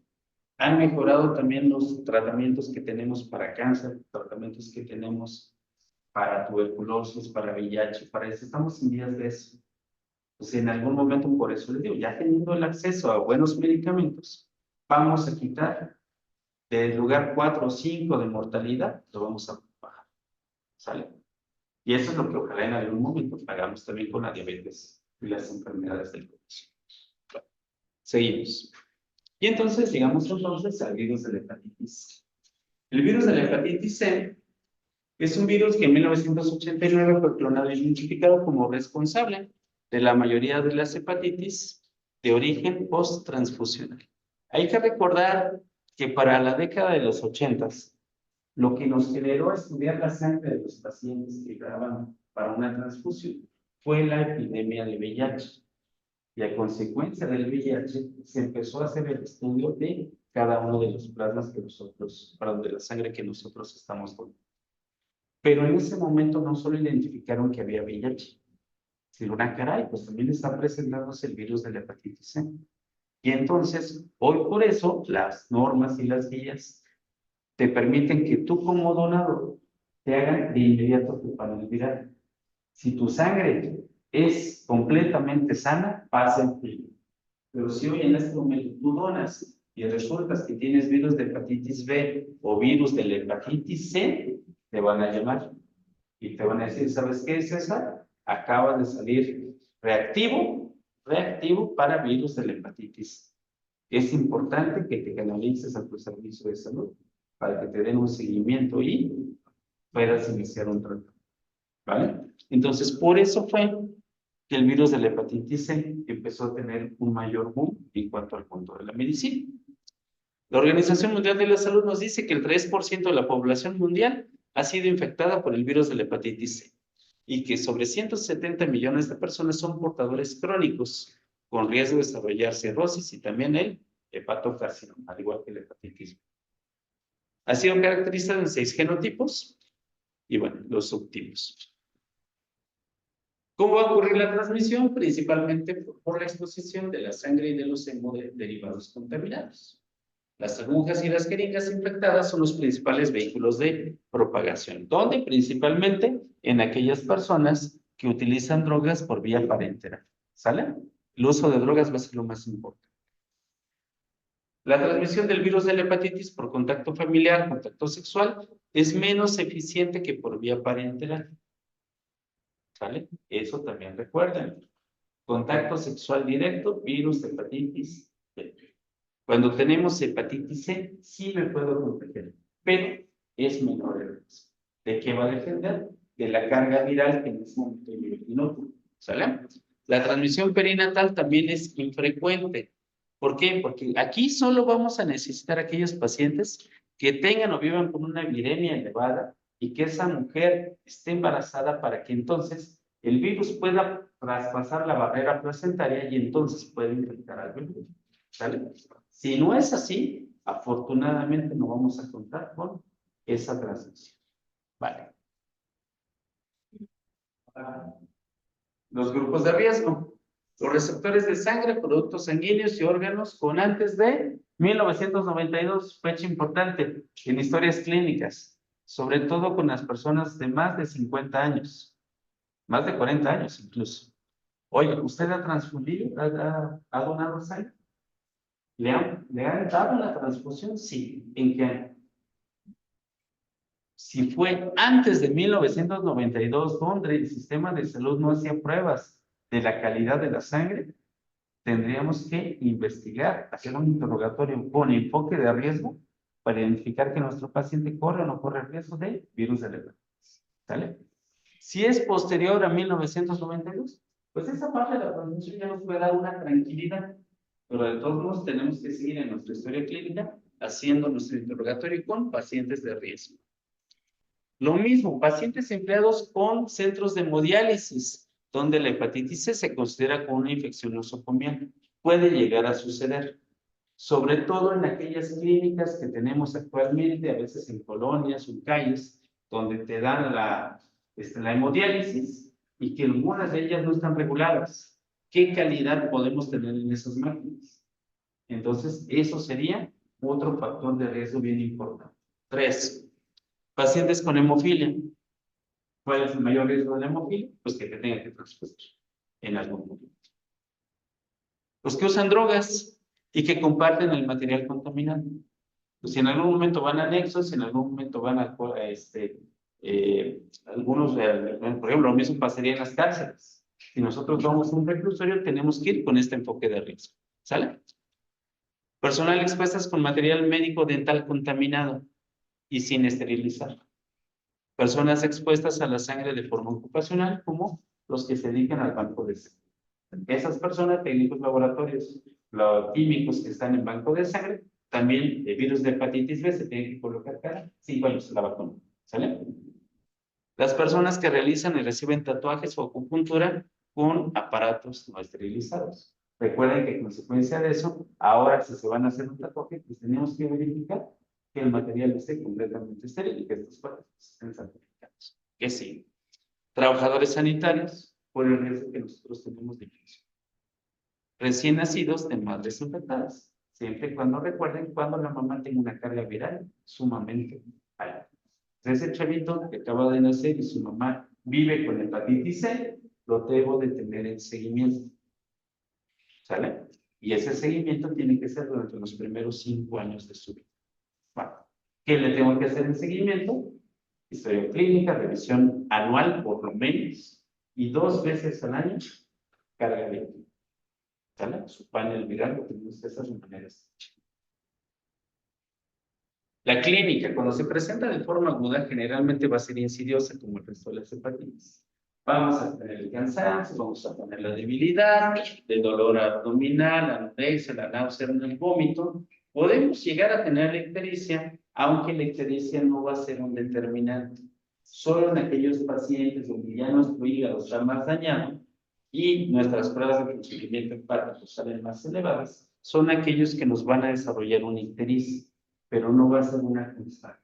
Han mejorado también los tratamientos que tenemos para cáncer, tratamientos que tenemos para tuberculosis, para VIH, para eso. Estamos en días de eso. Pues en algún momento, por eso les digo, ya teniendo el acceso a buenos medicamentos, vamos a quitar del lugar 4 o 5 de mortalidad, lo vamos a bajar. ¿Sale? Y eso es lo que ojalá en algún momento hagamos también con la diabetes y las enfermedades del corazón. Seguimos. Y entonces llegamos entonces al virus de la hepatitis. El virus de la hepatitis C es un virus que en 1989 fue clonado y identificado como responsable de la mayoría de las hepatitis de origen post-transfusional. Hay que recordar que para la década de los 80s, lo que nos generó estudiar la sangre de los pacientes que llegaban para una transfusión fue la epidemia de VIH. Y a consecuencia del VIH se empezó a hacer el estudio de cada uno de los plasmas que nosotros, perdón, de la sangre que nosotros estamos donando. Pero en ese momento no solo identificaron que había VIH, sino, caray, pues también está presentándose el virus de la hepatitis C. Y entonces, hoy por eso, las normas y las guías te permiten que tú como donador te hagan de inmediato tu panel viral. Si tu sangre es completamente sana, pasa en frío. Pero si hoy en este momento tú donas y resulta que tienes virus de hepatitis B o virus de la hepatitis C, te van a llamar y te van a decir, ¿sabes qué es esa? Acaba de salir reactivo para virus de la hepatitis. Es importante que te canalices a tu servicio de salud para que te den un seguimiento y puedas iniciar un tratamiento. ¿Vale? Entonces, por eso fue que el virus de la hepatitis C empezó a tener un mayor boom en cuanto al mundo de la medicina. La Organización Mundial de la Salud nos dice que el 3% de la población mundial ha sido infectada por el virus de la hepatitis C y que sobre 170 millones de personas son portadores crónicos con riesgo de desarrollar cirrosis y también el hepatocarcinoma, al igual que la hepatitis B. Ha sido caracterizado en 6 genotipos y, bueno, los subtipos. ¿Cómo va a ocurrir la transmisión? Principalmente por la exposición de la sangre y de los hemoderivados contaminados. Las agujas y las jeringas infectadas son los principales vehículos de propagación. ¿Dónde? Principalmente en aquellas personas que utilizan drogas por vía parenteral. ¿Sale? El uso de drogas va a ser lo más importante. La transmisión del virus de la hepatitis por contacto familiar, contacto sexual, es menos eficiente que por vía parenteral. ¿Sale? Eso también recuerden. Contacto sexual directo, virus de hepatitis C. Cuando tenemos hepatitis C, sí me puedo proteger, pero es menor el riesgo. ¿De qué va a depender? De la carga viral que en ese momento yo inoculo. ¿Sale? La transmisión perinatal también es infrecuente. ¿Por qué? Porque aquí solo vamos a necesitar aquellos pacientes que tengan o vivan con una viremia elevada y que esa mujer esté embarazada para que entonces el virus pueda traspasar la barrera placentaria y entonces pueda infectar al bebé. ¿Sale? Si no es así, afortunadamente no vamos a contar con esa transmisión. Vale. Los grupos de riesgo. Los receptores de sangre, productos sanguíneos y órganos con antes de 1992, fecha importante en historias clínicas, sobre todo con las personas de más de 50 años, más de 40 años incluso. Oye, ¿usted ha transfundido? ¿Ha donado sangre? ¿Le han dado una transfusión? Sí. ¿En qué año? Si fue antes de 1992, donde el sistema de salud no hacía pruebas de la calidad de la sangre, tendríamos que investigar, hacer un interrogatorio con enfoque de riesgo para identificar que nuestro paciente corre o no corre riesgo de virus de la hepatitis. ¿Sale? Si es posterior a 1992, pues esa parte de la transmisión ya nos puede dar una tranquilidad, pero de todos modos tenemos que seguir en nuestra historia clínica haciendo nuestro interrogatorio con pacientes de riesgo. Lo mismo, pacientes empleados con centros de hemodiálisis, donde la hepatitis C se considera como una infección nosocomial. Puede llegar a suceder, sobre todo en aquellas clínicas que tenemos actualmente, a veces en colonias o en calles, donde te dan la hemodiálisis y que algunas de ellas no están reguladas. ¿Qué calidad podemos tener en esas máquinas? Entonces, eso sería otro factor de riesgo bien importante. 3. Pacientes con hemofilia. ¿Cuál es el mayor riesgo de la hemofilia? Pues que te tengan que transfuir en algún momento. Los que usan drogas y que comparten el material contaminado. Pues si en algún momento van a anexos, si en algún momento van a algunos, por ejemplo, lo mismo pasaría en las cárceles. Si nosotros vamos a un reclusorio, tenemos que ir con este enfoque de riesgo. ¿Sale? Personal expuestas con material médico dental contaminado y sin esterilizar. Personas expuestas a la sangre de forma ocupacional, como los que se dedican al banco de sangre. Esas personas, técnicos laboratorios, los químicos que están en banco de sangre, también el virus de hepatitis B se tiene que colocar cada 5 años la vacuna. ¿Sale? Las personas que realizan y reciben tatuajes o acupuntura con aparatos no esterilizados. Recuerden que en consecuencia de eso, ahora si se van a hacer un tatuaje, pues tenemos que verificar que el material esté completamente estéril y que estos aparatos estén certificados. Que sí. Trabajadores sanitarios, por el riesgo que nosotros tenemos de infección. Recién nacidos de madres infectadas, siempre y cuando recuerden cuando la mamá tenga una carga viral sumamente alta. Ese chavito que acaba de nacer y su mamá vive con hepatitis C, lo debo de tener en seguimiento. ¿Sale? Y ese seguimiento tiene que ser durante los primeros 5 años de su vida. Bueno, ¿qué le tengo que hacer en seguimiento? Historia clínica, revisión anual por lo menos, y 2 veces al año, carga eléctrica. ¿Sale? Su panel viral lo tenemos que hacer de maneras. La clínica, cuando se presenta de forma aguda, generalmente va a ser insidiosa, como el resto de las hepatitis. Vamos a tener el cansancio, vamos a tener la debilidad, el dolor abdominal, la anorexia, la náusea, el vómito. Podemos llegar a tener la ictericia, aunque la ictericia no va a ser un determinante. Solo en aquellos pacientes donde ya nuestro hígado está más dañado y nuestras pruebas de funcionamiento hepático salen más elevadas, son aquellos que nos van a desarrollar una ictericia, pero no va a ser una constante,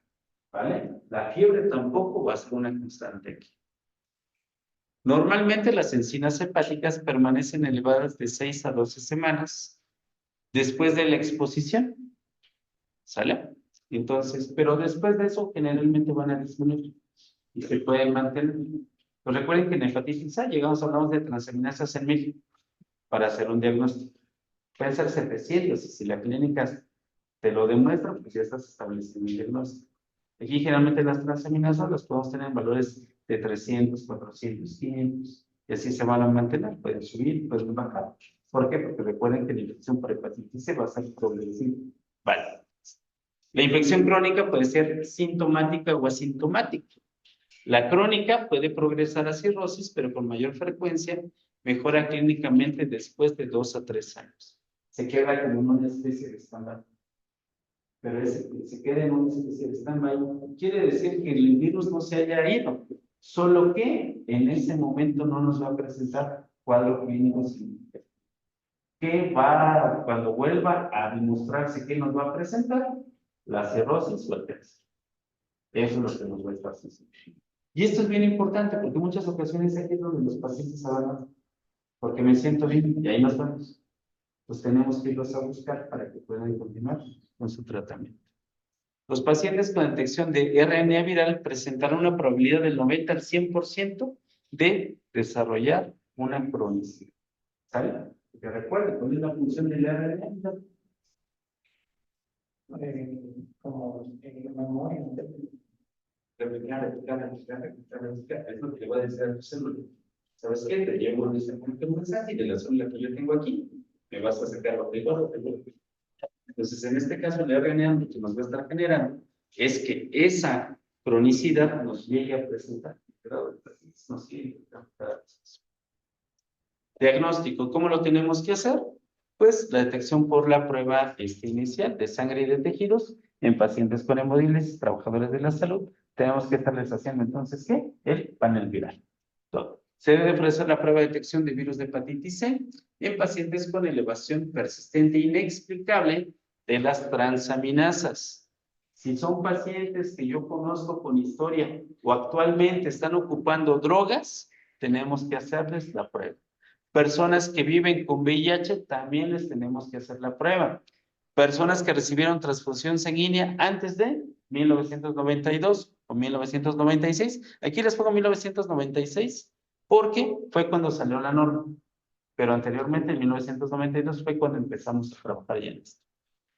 ¿vale? La fiebre tampoco va a ser una constante aquí. Normalmente las enzimas hepáticas permanecen elevadas de 6 a 12 semanas después de la exposición, ¿sale? Entonces, pero después de eso generalmente van a disminuir y se pueden mantener. Pues recuerden que en hepatitis A hablamos de transaminasas en 1000 para hacer un diagnóstico. Pueden ser 700 y si la clínica te lo demuestra, pues ya estás estableciendo el diagnóstico. Aquí generalmente las transaminasas las podemos tener en valores de 300, 400, 500 y así se van a mantener, pueden subir, pueden bajar. ¿Por qué? Porque recuerden que la infección por hepatitis C va a ser progresiva. Vale. La infección crónica puede ser sintomática o asintomática. La crónica puede progresar a cirrosis, pero con mayor frecuencia mejora clínicamente después de 2 a 3 años. Se queda como una especie de estándar. Pero se queda en una especie de stand-by. Quiere decir que el virus no se haya ido, solo que en ese momento no nos va a presentar cuadro clínico significativo. ¿Qué va, cuando vuelva a demostrarse que nos va a presentar? La cirrosis o el cáncer. Eso es lo que nos va a estar sucediendo. Y esto es bien importante porque en muchas ocasiones aquí es donde los pacientes hablan, porque me siento bien y ahí nos vamos. Pues tenemos que irlos a buscar para que puedan continuar con su tratamiento. Los pacientes con detección de RNA viral presentarán una probabilidad del 90 al 100% de desarrollar una cronicidad. ¿Sale? Porque recuerden, ¿cuál es la función del RNA viral? Como memoria. Replicar. Es lo que le voy a decir a tu célula. ¿Sabes qué? Te llevo de ese punto un mensaje y de la célula que yo tengo aquí, me vas a sacar lo que igual. Entonces, en este caso, el RNA lo que nos va a estar generando es que esa cronicidad nos llegue a presentar. Diagnóstico, ¿cómo lo tenemos que hacer? Pues la detección por la prueba inicial de sangre y de tejidos en pacientes con hemodiálisis, trabajadores de la salud. Tenemos que estarles haciendo entonces, ¿qué? El panel viral. Todo. Se debe ofrecer la prueba de detección de virus de hepatitis C en pacientes con elevación persistente e inexplicable de las transaminasas. Si son pacientes que yo conozco con historia o actualmente están ocupando drogas, tenemos que hacerles la prueba. Personas que viven con VIH, también les tenemos que hacer la prueba. Personas que recibieron transfusión sanguínea antes de 1992 o 1996. Aquí les pongo 1996 porque fue cuando salió la norma. Pero anteriormente, en 1992, fue cuando empezamos a trabajar ya en esto.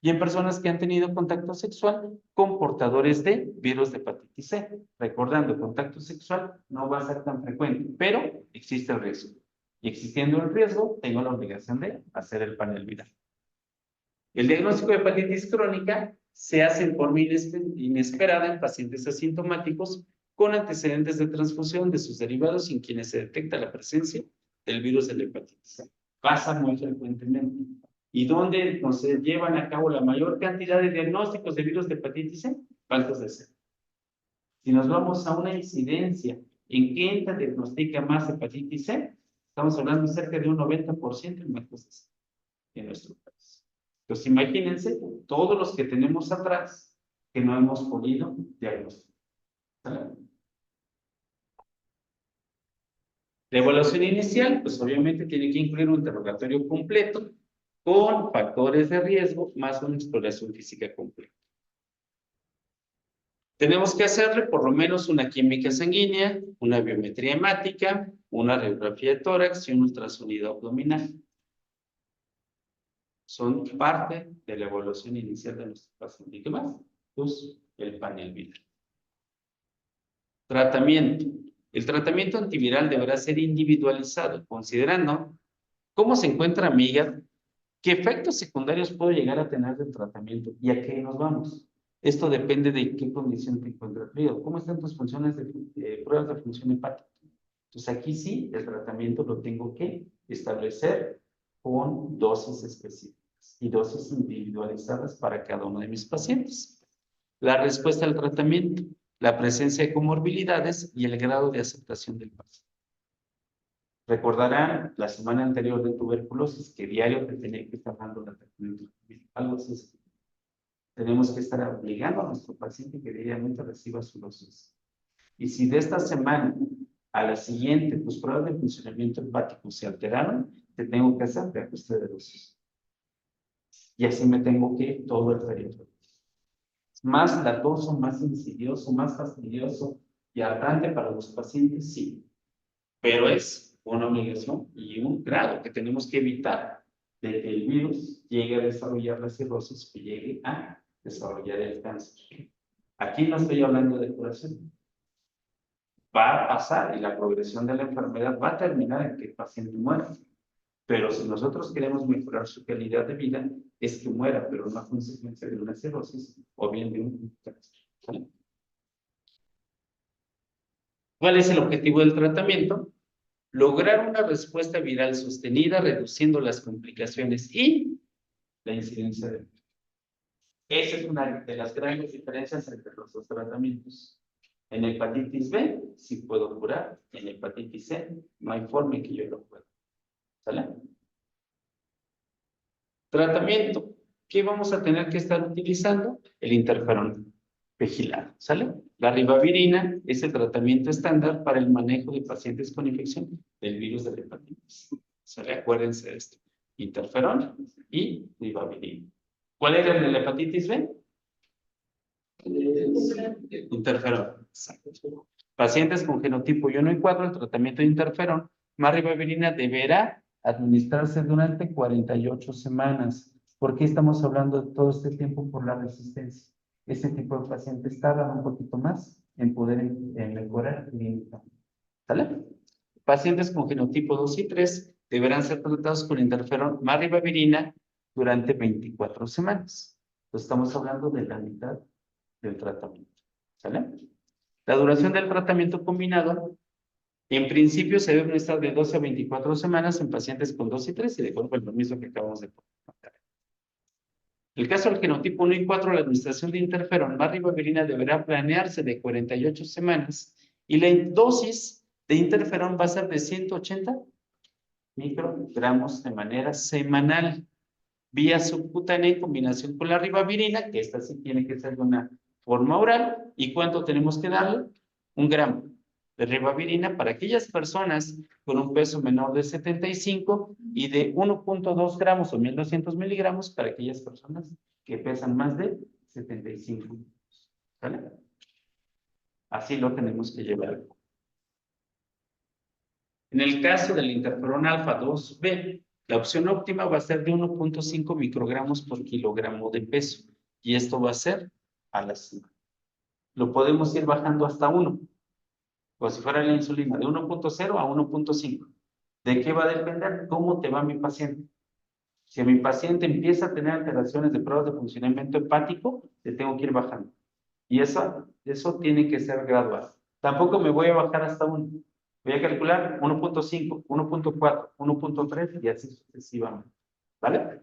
Y en personas que han tenido contacto sexual con portadores de virus de hepatitis C. Recordando, contacto sexual no va a ser tan frecuente, pero existe el riesgo. Y existiendo el riesgo, tengo la obligación de hacer el panel viral. El diagnóstico de hepatitis crónica se hace en forma inesperada en pacientes asintomáticos con antecedentes de transfusión de sus derivados en quienes se detecta la presencia del virus de la hepatitis. Pasa muy frecuentemente. ¿Y dónde se llevan a cabo la mayor cantidad de diagnósticos de virus de hepatitis C? Bancos de sangre. Si nos vamos a una incidencia en quién te diagnostica más hepatitis C, estamos hablando cerca de un 90% en bancos de sangre en nuestro país. Entonces, imagínense todos los que tenemos atrás que no hemos podido diagnosticar. ¿Sale? La evaluación inicial, pues obviamente tiene que incluir un interrogatorio completo con factores de riesgo más una exploración física completa. Tenemos que hacerle por lo menos una química sanguínea, una biometría hemática, una radiografía de tórax y un ultrasonido abdominal. Son parte de la evaluación inicial de nuestro paciente. ¿Y qué más? Pues el panel viral. Tratamiento. El tratamiento antiviral deberá ser individualizado, considerando cómo se encuentra mi hígado, qué efectos secundarios puedo llegar a tener del tratamiento y a qué nos vamos. Esto depende de qué condición te encuentra tu hígado. ¿Cómo están tus funciones de pruebas de función hepática? Entonces aquí sí, el tratamiento lo tengo que establecer con dosis específicas y dosis individualizadas para cada uno de mis pacientes. La respuesta al tratamiento, la presencia de comorbilidades y el grado de aceptación del paciente. Recordarán la semana anterior de tuberculosis que diario te tenía que estar dando el tratamiento. Algo así. Tenemos que estar obligando a nuestro paciente que diariamente reciba su dosis. Y si de esta semana a la siguiente tus pruebas de funcionamiento hepático se alteraron, te tengo que hacer reajuste de dosis. Y así me tengo que ir todo el periodo. Más latoso, más insidioso, más fastidioso y hartante para los pacientes, sí. Pero es una obligación y un grado que tenemos que evitar de que el virus llegue a desarrollar la cirrosis o llegue a desarrollar el cáncer. Aquí no estoy hablando de curación. Va a pasar y la progresión de la enfermedad va a terminar en que el paciente muera. Pero si nosotros queremos mejorar su calidad de vida, es que muera, pero no a consecuencia de una cirrosis o bien de un cáncer. ¿Sale? ¿Cuál es el objetivo del tratamiento? Lograr una respuesta viral sostenida, reduciendo las complicaciones y la incidencia de virus. Esa es una de las grandes diferencias entre los dos tratamientos. En hepatitis B sí puedo curar, en hepatitis C no hay forma en que yo lo pueda. ¿Sale? Tratamiento. ¿Qué vamos a tener que estar utilizando? El interferón vigilado. ¿Sale? La ribavirina es el tratamiento estándar para el manejo de pacientes con infección del virus de la hepatitis. ¿Sale? Acuérdense de esto. Interferón y ribavirina. ¿Cuál era el de la hepatitis B? Interferón. Exacto. Pacientes con genotipo 1 y 4, el tratamiento de interferón más ribavirina deberá administrarse durante 48 semanas. ¿Por qué estamos hablando de todo este tiempo? Por la resistencia. Este tipo de pacientes tardan un poquito más en poder mejorar clínicamente. ¿Sale? Pacientes con genotipo 2 y 3 deberán ser tratados con interferón más ribavirina durante 24 semanas. Entonces estamos hablando de la mitad del tratamiento. ¿Sale? La duración del tratamiento combinado, en principio, se debe estar de 12 a 24 semanas en pacientes con 2 y 3 y de acuerdo con lo mismo que acabamos de comentar. En el caso del genotipo 1 y 4, la administración de interferón más ribavirina deberá planearse de 48 semanas y la dosis de interferón va a ser de 180 microgramos de manera semanal, vía subcutánea en combinación con la ribavirina, que esta sí tiene que ser de una forma oral. ¿Y cuánto tenemos que darle? 1 gramo de ribavirina para aquellas personas con un peso menor de 75 y de 1.2 gramos o 1200 miligramos para aquellas personas que pesan más de 75. ¿Vale? Así lo tenemos que llevar. En el caso del interferón alfa 2B, la opción óptima va a ser de 1.5 microgramos por kilogramo de peso. Y esto va a ser a la semana. Lo podemos ir bajando hasta 1. Como si fuera la insulina, de 1.0 a 1.5. ¿De qué va a depender? ¿Cómo te va mi paciente? Si mi paciente empieza a tener alteraciones de pruebas de funcionamiento hepático, le tengo que ir bajando. Y eso tiene que ser gradual. Tampoco me voy a bajar hasta 1. Voy a calcular 1.5, 1.4, 1.3 y así sucesivamente. ¿Vale?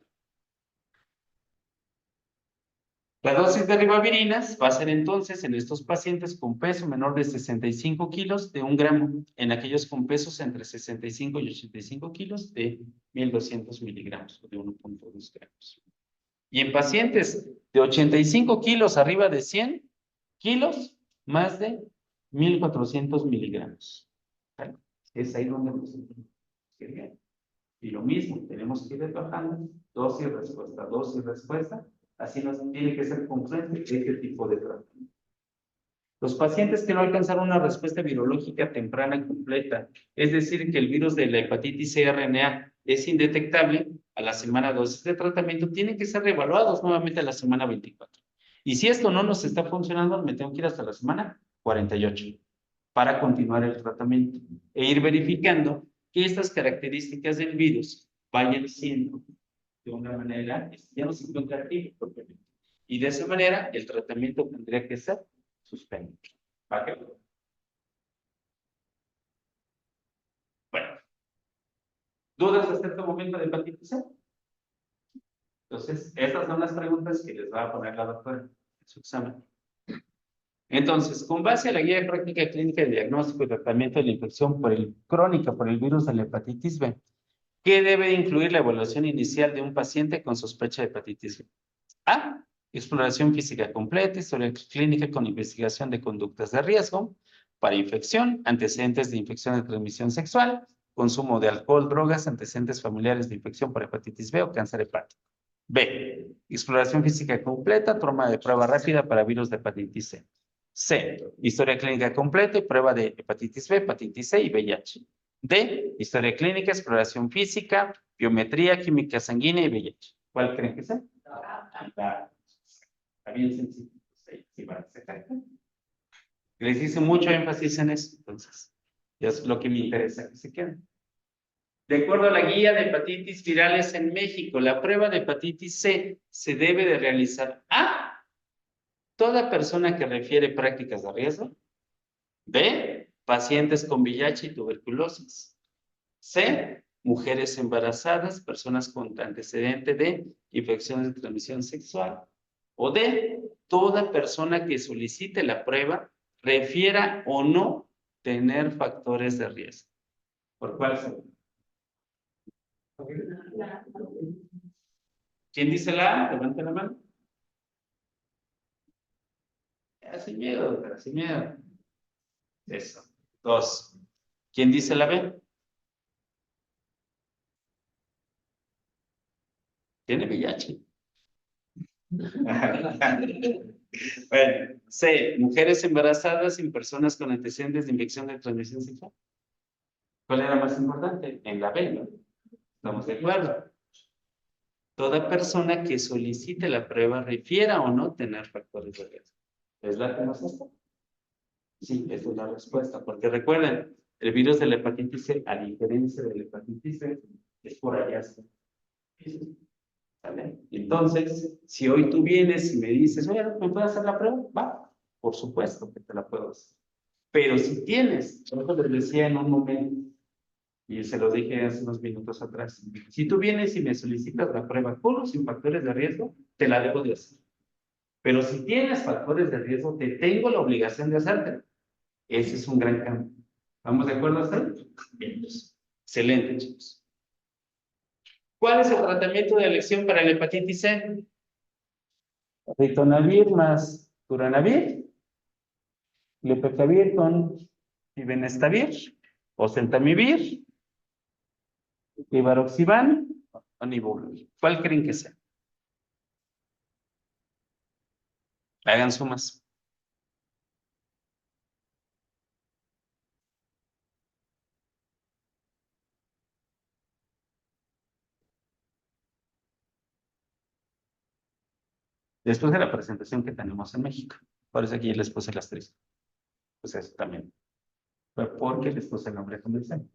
La dosis de ribavirinas va a ser entonces en estos pacientes con peso menor de 65 kilos de 1 gramo, en aquellos con pesos entre 65 y 85 kilos de 1200 miligramos o de 1.2 gramos. Y en pacientes de 85 kilos arriba de 100 kilos, más de 1400 miligramos. ¿Vale? Es ahí donde nos encontramos. Y lo mismo, tenemos que ir bajando dosis, respuesta. Así nos tiene que ser concluente este tipo de tratamiento. Los pacientes que no alcanzaron una respuesta virológica temprana y completa, es decir, que el virus de la hepatitis C-RNA es indetectable a la semana 2 de tratamiento, tienen que ser reevaluados nuevamente a la semana 24. Y si esto no nos está funcionando, me tengo que ir hasta la semana 48 para continuar el tratamiento e ir verificando que estas características del virus vayan siendo de una manera, ya no se encuentra activo propiamente. Y de esa manera, el tratamiento tendría que ser suspendido. ¿Vale? Bueno, ¿dudas hasta este momento de hepatitis C? Entonces, estas son las preguntas que les va a poner la doctora en su examen. Entonces, con base a la guía de práctica clínica de diagnóstico y tratamiento de la infección crónica por el virus de la hepatitis B, ¿qué debe incluir la evaluación inicial de un paciente con sospecha de hepatitis B? A. Exploración física completa, historia clínica con investigación de conductas de riesgo para infección, antecedentes de infección de transmisión sexual, consumo de alcohol, drogas, antecedentes familiares de infección por hepatitis B o cáncer hepático. B. Exploración física completa, toma de prueba rápida para virus de hepatitis C. C. Historia clínica completa y prueba de hepatitis B, hepatitis C y VIH. D. Historia clínica, exploración física, biometría, química sanguínea y VIH. ¿Cuál creen que sea? Está bien sencillo. Sí, va a ser. Les hice mucho énfasis en eso, entonces. Es lo que me interesa que se queden. De acuerdo a la guía de hepatitis virales en México, la prueba de hepatitis C se debe de realizar a toda persona que refiere prácticas de riesgo. B. Pacientes con VIH y tuberculosis. C. Mujeres embarazadas, personas con antecedente de infecciones de transmisión sexual. O D. Toda persona que solicite la prueba refiera o no tener factores de riesgo. ¿Por cuál se? ¿Quién dice la A? Levante la mano. Sin miedo, doctora, sin miedo. Eso. 2. ¿Quién dice la B? Tiene VIH. Bueno, C. Mujeres embarazadas y personas con antecedentes de infección de transmisión sexual. ¿Cuál era más importante? En la B, ¿no? ¿Estamos de acuerdo? Toda persona que solicite la prueba refiera o no tener factores de riesgo. ¿Es la que nos está? Sí, esa es la respuesta. Porque recuerden, el virus de la hepatitis C, a diferencia de la hepatitis C, es por hallazgo. ¿Sale? Entonces, si hoy tú vienes y me dices, oye, ¿me puedes hacer la prueba? Va, por supuesto que te la puedo hacer. Pero si tienes, yo les decía en un momento, y se lo dije hace unos minutos atrás, si tú vienes y me solicitas la prueba con o sin factores de riesgo, te la debo de hacer. Pero si tienes factores de riesgo, te tengo la obligación de hacerte. Ese es un gran cambio. ¿Estamos de acuerdo hasta ahí? Bien, pues, excelente, chicos. ¿Cuál es el tratamiento de elección para la hepatitis C? Ritonavir más duranavir, lepecavir con ibenestavir, o centamivir, rivaroxaban o nivolumab. ¿Cuál creen que sea? Hagan sumas. Después de la presentación que tenemos en México. Por eso aquí les puse las 3. Pues eso también. Fue porque les puse el nombre comercial.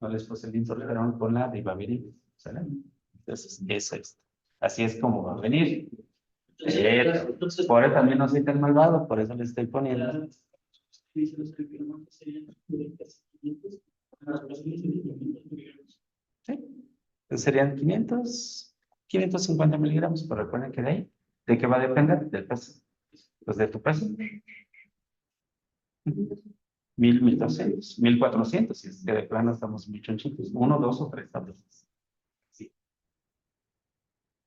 No les puse el interferón con la ribavirin. ¿Sale? Entonces, eso es. Así es como va a venir. Entonces, Por eso también no soy tan malvado, por eso le estoy poniendo. dice los que serían 500, ¿Sí? Entonces serían 550 miligramos, pero recuerden que de ahí, ¿de qué va a depender? Del peso. Pues de tu peso. 1200, 1400, si es que de plano estamos muy chonchitos. 1, 2 o 3 tabletas. Sí.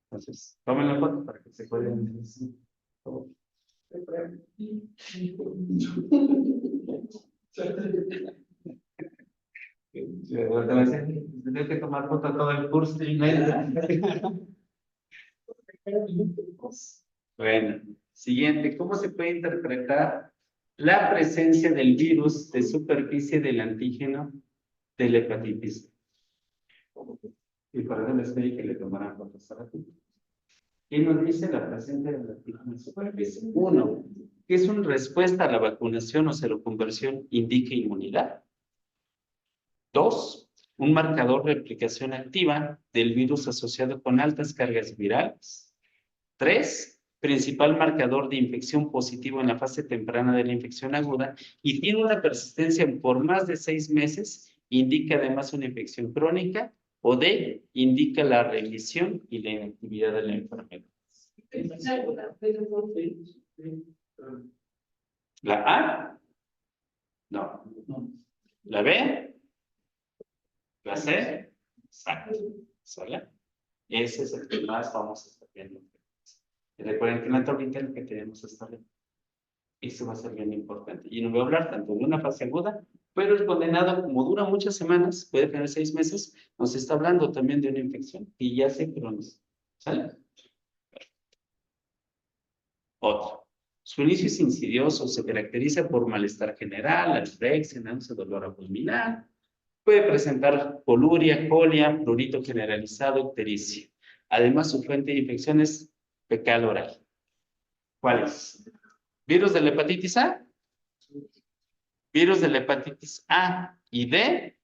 Entonces, tomen la foto para que se puedan. Tendré que tomar foto todo el curso. Bueno, siguiente, ¿cómo se puede interpretar la presencia del virus de superficie del antígeno de la hepatitis? Y por eso les pedí que le tomaran fotos a la foto. ¿Qué nos dice la presencia del antígeno de superficie? Uno, que es una respuesta a la vacunación o seroconversión indica inmunidad. Dos, un marcador de replicación activa del virus asociado con altas cargas virales. Tres, principal marcador de infección positivo en la fase temprana de la infección aguda y tiene una persistencia por más de 6 meses, indica además una infección crónica, o D, indica la remisión y la inactividad de la enfermedad. ¿La A? No. ¿La B? ¿La C? Exacto. ¿Sale? Ese es el que más vamos a estar viendo. Y recuerden que en la tablita lo que tenemos es esta. Eso va a ser bien importante. Y no voy a hablar tanto de una fase aguda, pero el condenado, como dura muchas semanas, puede tener 6 meses, nos está hablando también de una infección y ya se croniza. ¿Sale? Otro. Su inicio es insidioso, se caracteriza por malestar general, anorexia, náusea, dolor abdominal. Puede presentar poluria, colia, prurito generalizado, ictericia. Además, su fuente de infección es fecal oral. ¿Cuál es? ¿Virus de la hepatitis A? ¿Virus de la hepatitis A y D?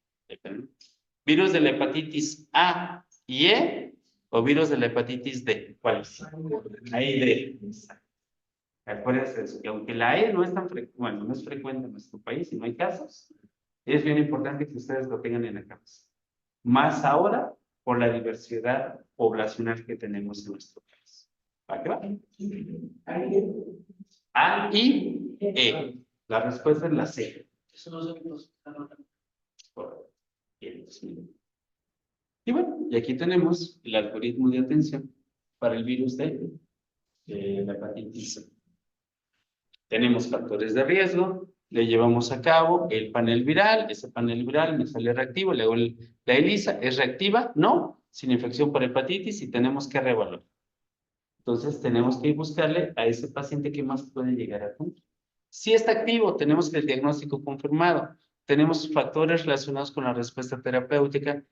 ¿Virus de la hepatitis A y E? ¿O virus de la hepatitis D? ¿Cuál es? Ahí D. Acuérdense que aunque la E no es tan frecuente, bueno, no es frecuente en nuestro país y no hay casos, es bien importante que ustedes lo tengan en la cabeza. Más ahora por la diversidad poblacional que tenemos en nuestro país. ¿Para qué va? A y E. La respuesta es la C. Eso no se Y bueno, y aquí tenemos el algoritmo de atención para el virus de la hepatitis C. Tenemos factores de riesgo, le llevamos a cabo el panel viral, ese panel viral me sale reactivo, le hago la ELISA, ¿es reactiva? No, sin infección por hepatitis y tenemos que reevaluar. Entonces tenemos que buscarle a ese paciente que más puede llegar a punto. Si está activo, tenemos el diagnóstico confirmado, tenemos factores relacionados con la respuesta terapéutica,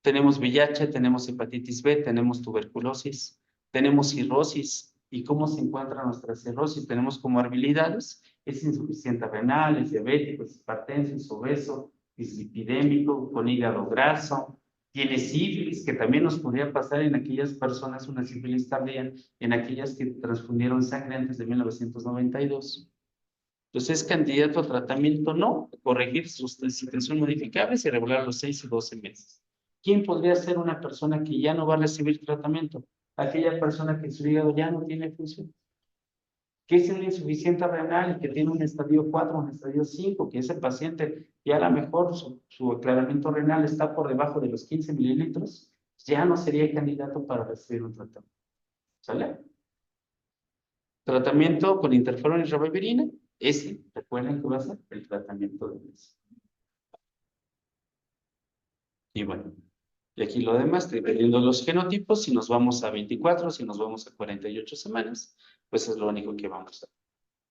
tenemos VIH, tenemos hepatitis B, tenemos tuberculosis, tenemos cirrosis. ¿Y cómo se encuentra nuestra cirrosis? Tenemos comorbilidades, es insuficiente renal, es diabético, es hipertenso, es obeso, es lipidémico, con hígado graso, tiene sífilis, que también nos podría pasar en aquellas personas, una sífilis tardía, en aquellas que transfundieron sangre antes de 1992. Entonces, ¿es candidato a tratamiento? No, corregir sus situaciones modificables y regular los 6 y 12 meses. ¿Quién podría ser una persona que ya no va a recibir tratamiento? Aquella persona que su hígado ya no tiene función. Que es una insuficiencia renal y que tiene un estadio 4, un estadio 5, que ese paciente ya a lo mejor su aclaramiento renal está por debajo de los 15 mililitros, ya no sería candidato para recibir un tratamiento. ¿Sale? Tratamiento con interferón y ribavirina, ese, recuerden que va a ser el tratamiento de mes. Y bueno, y aquí lo demás, estoy viendo los genotipos, si nos vamos a 24, si nos vamos a 48 semanas, pues es lo único que vamos a hacer.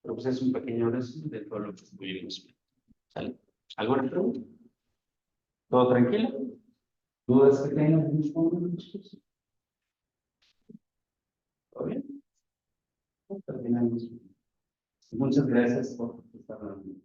Pero pues es un pequeño resumen de todo lo que estuvimos viendo. ¿Sale? ¿Alguna pregunta? ¿Todo tranquilo? ¿Dudas que tengan? ¿Todo bien? Terminamos. Muchas gracias por estar aquí.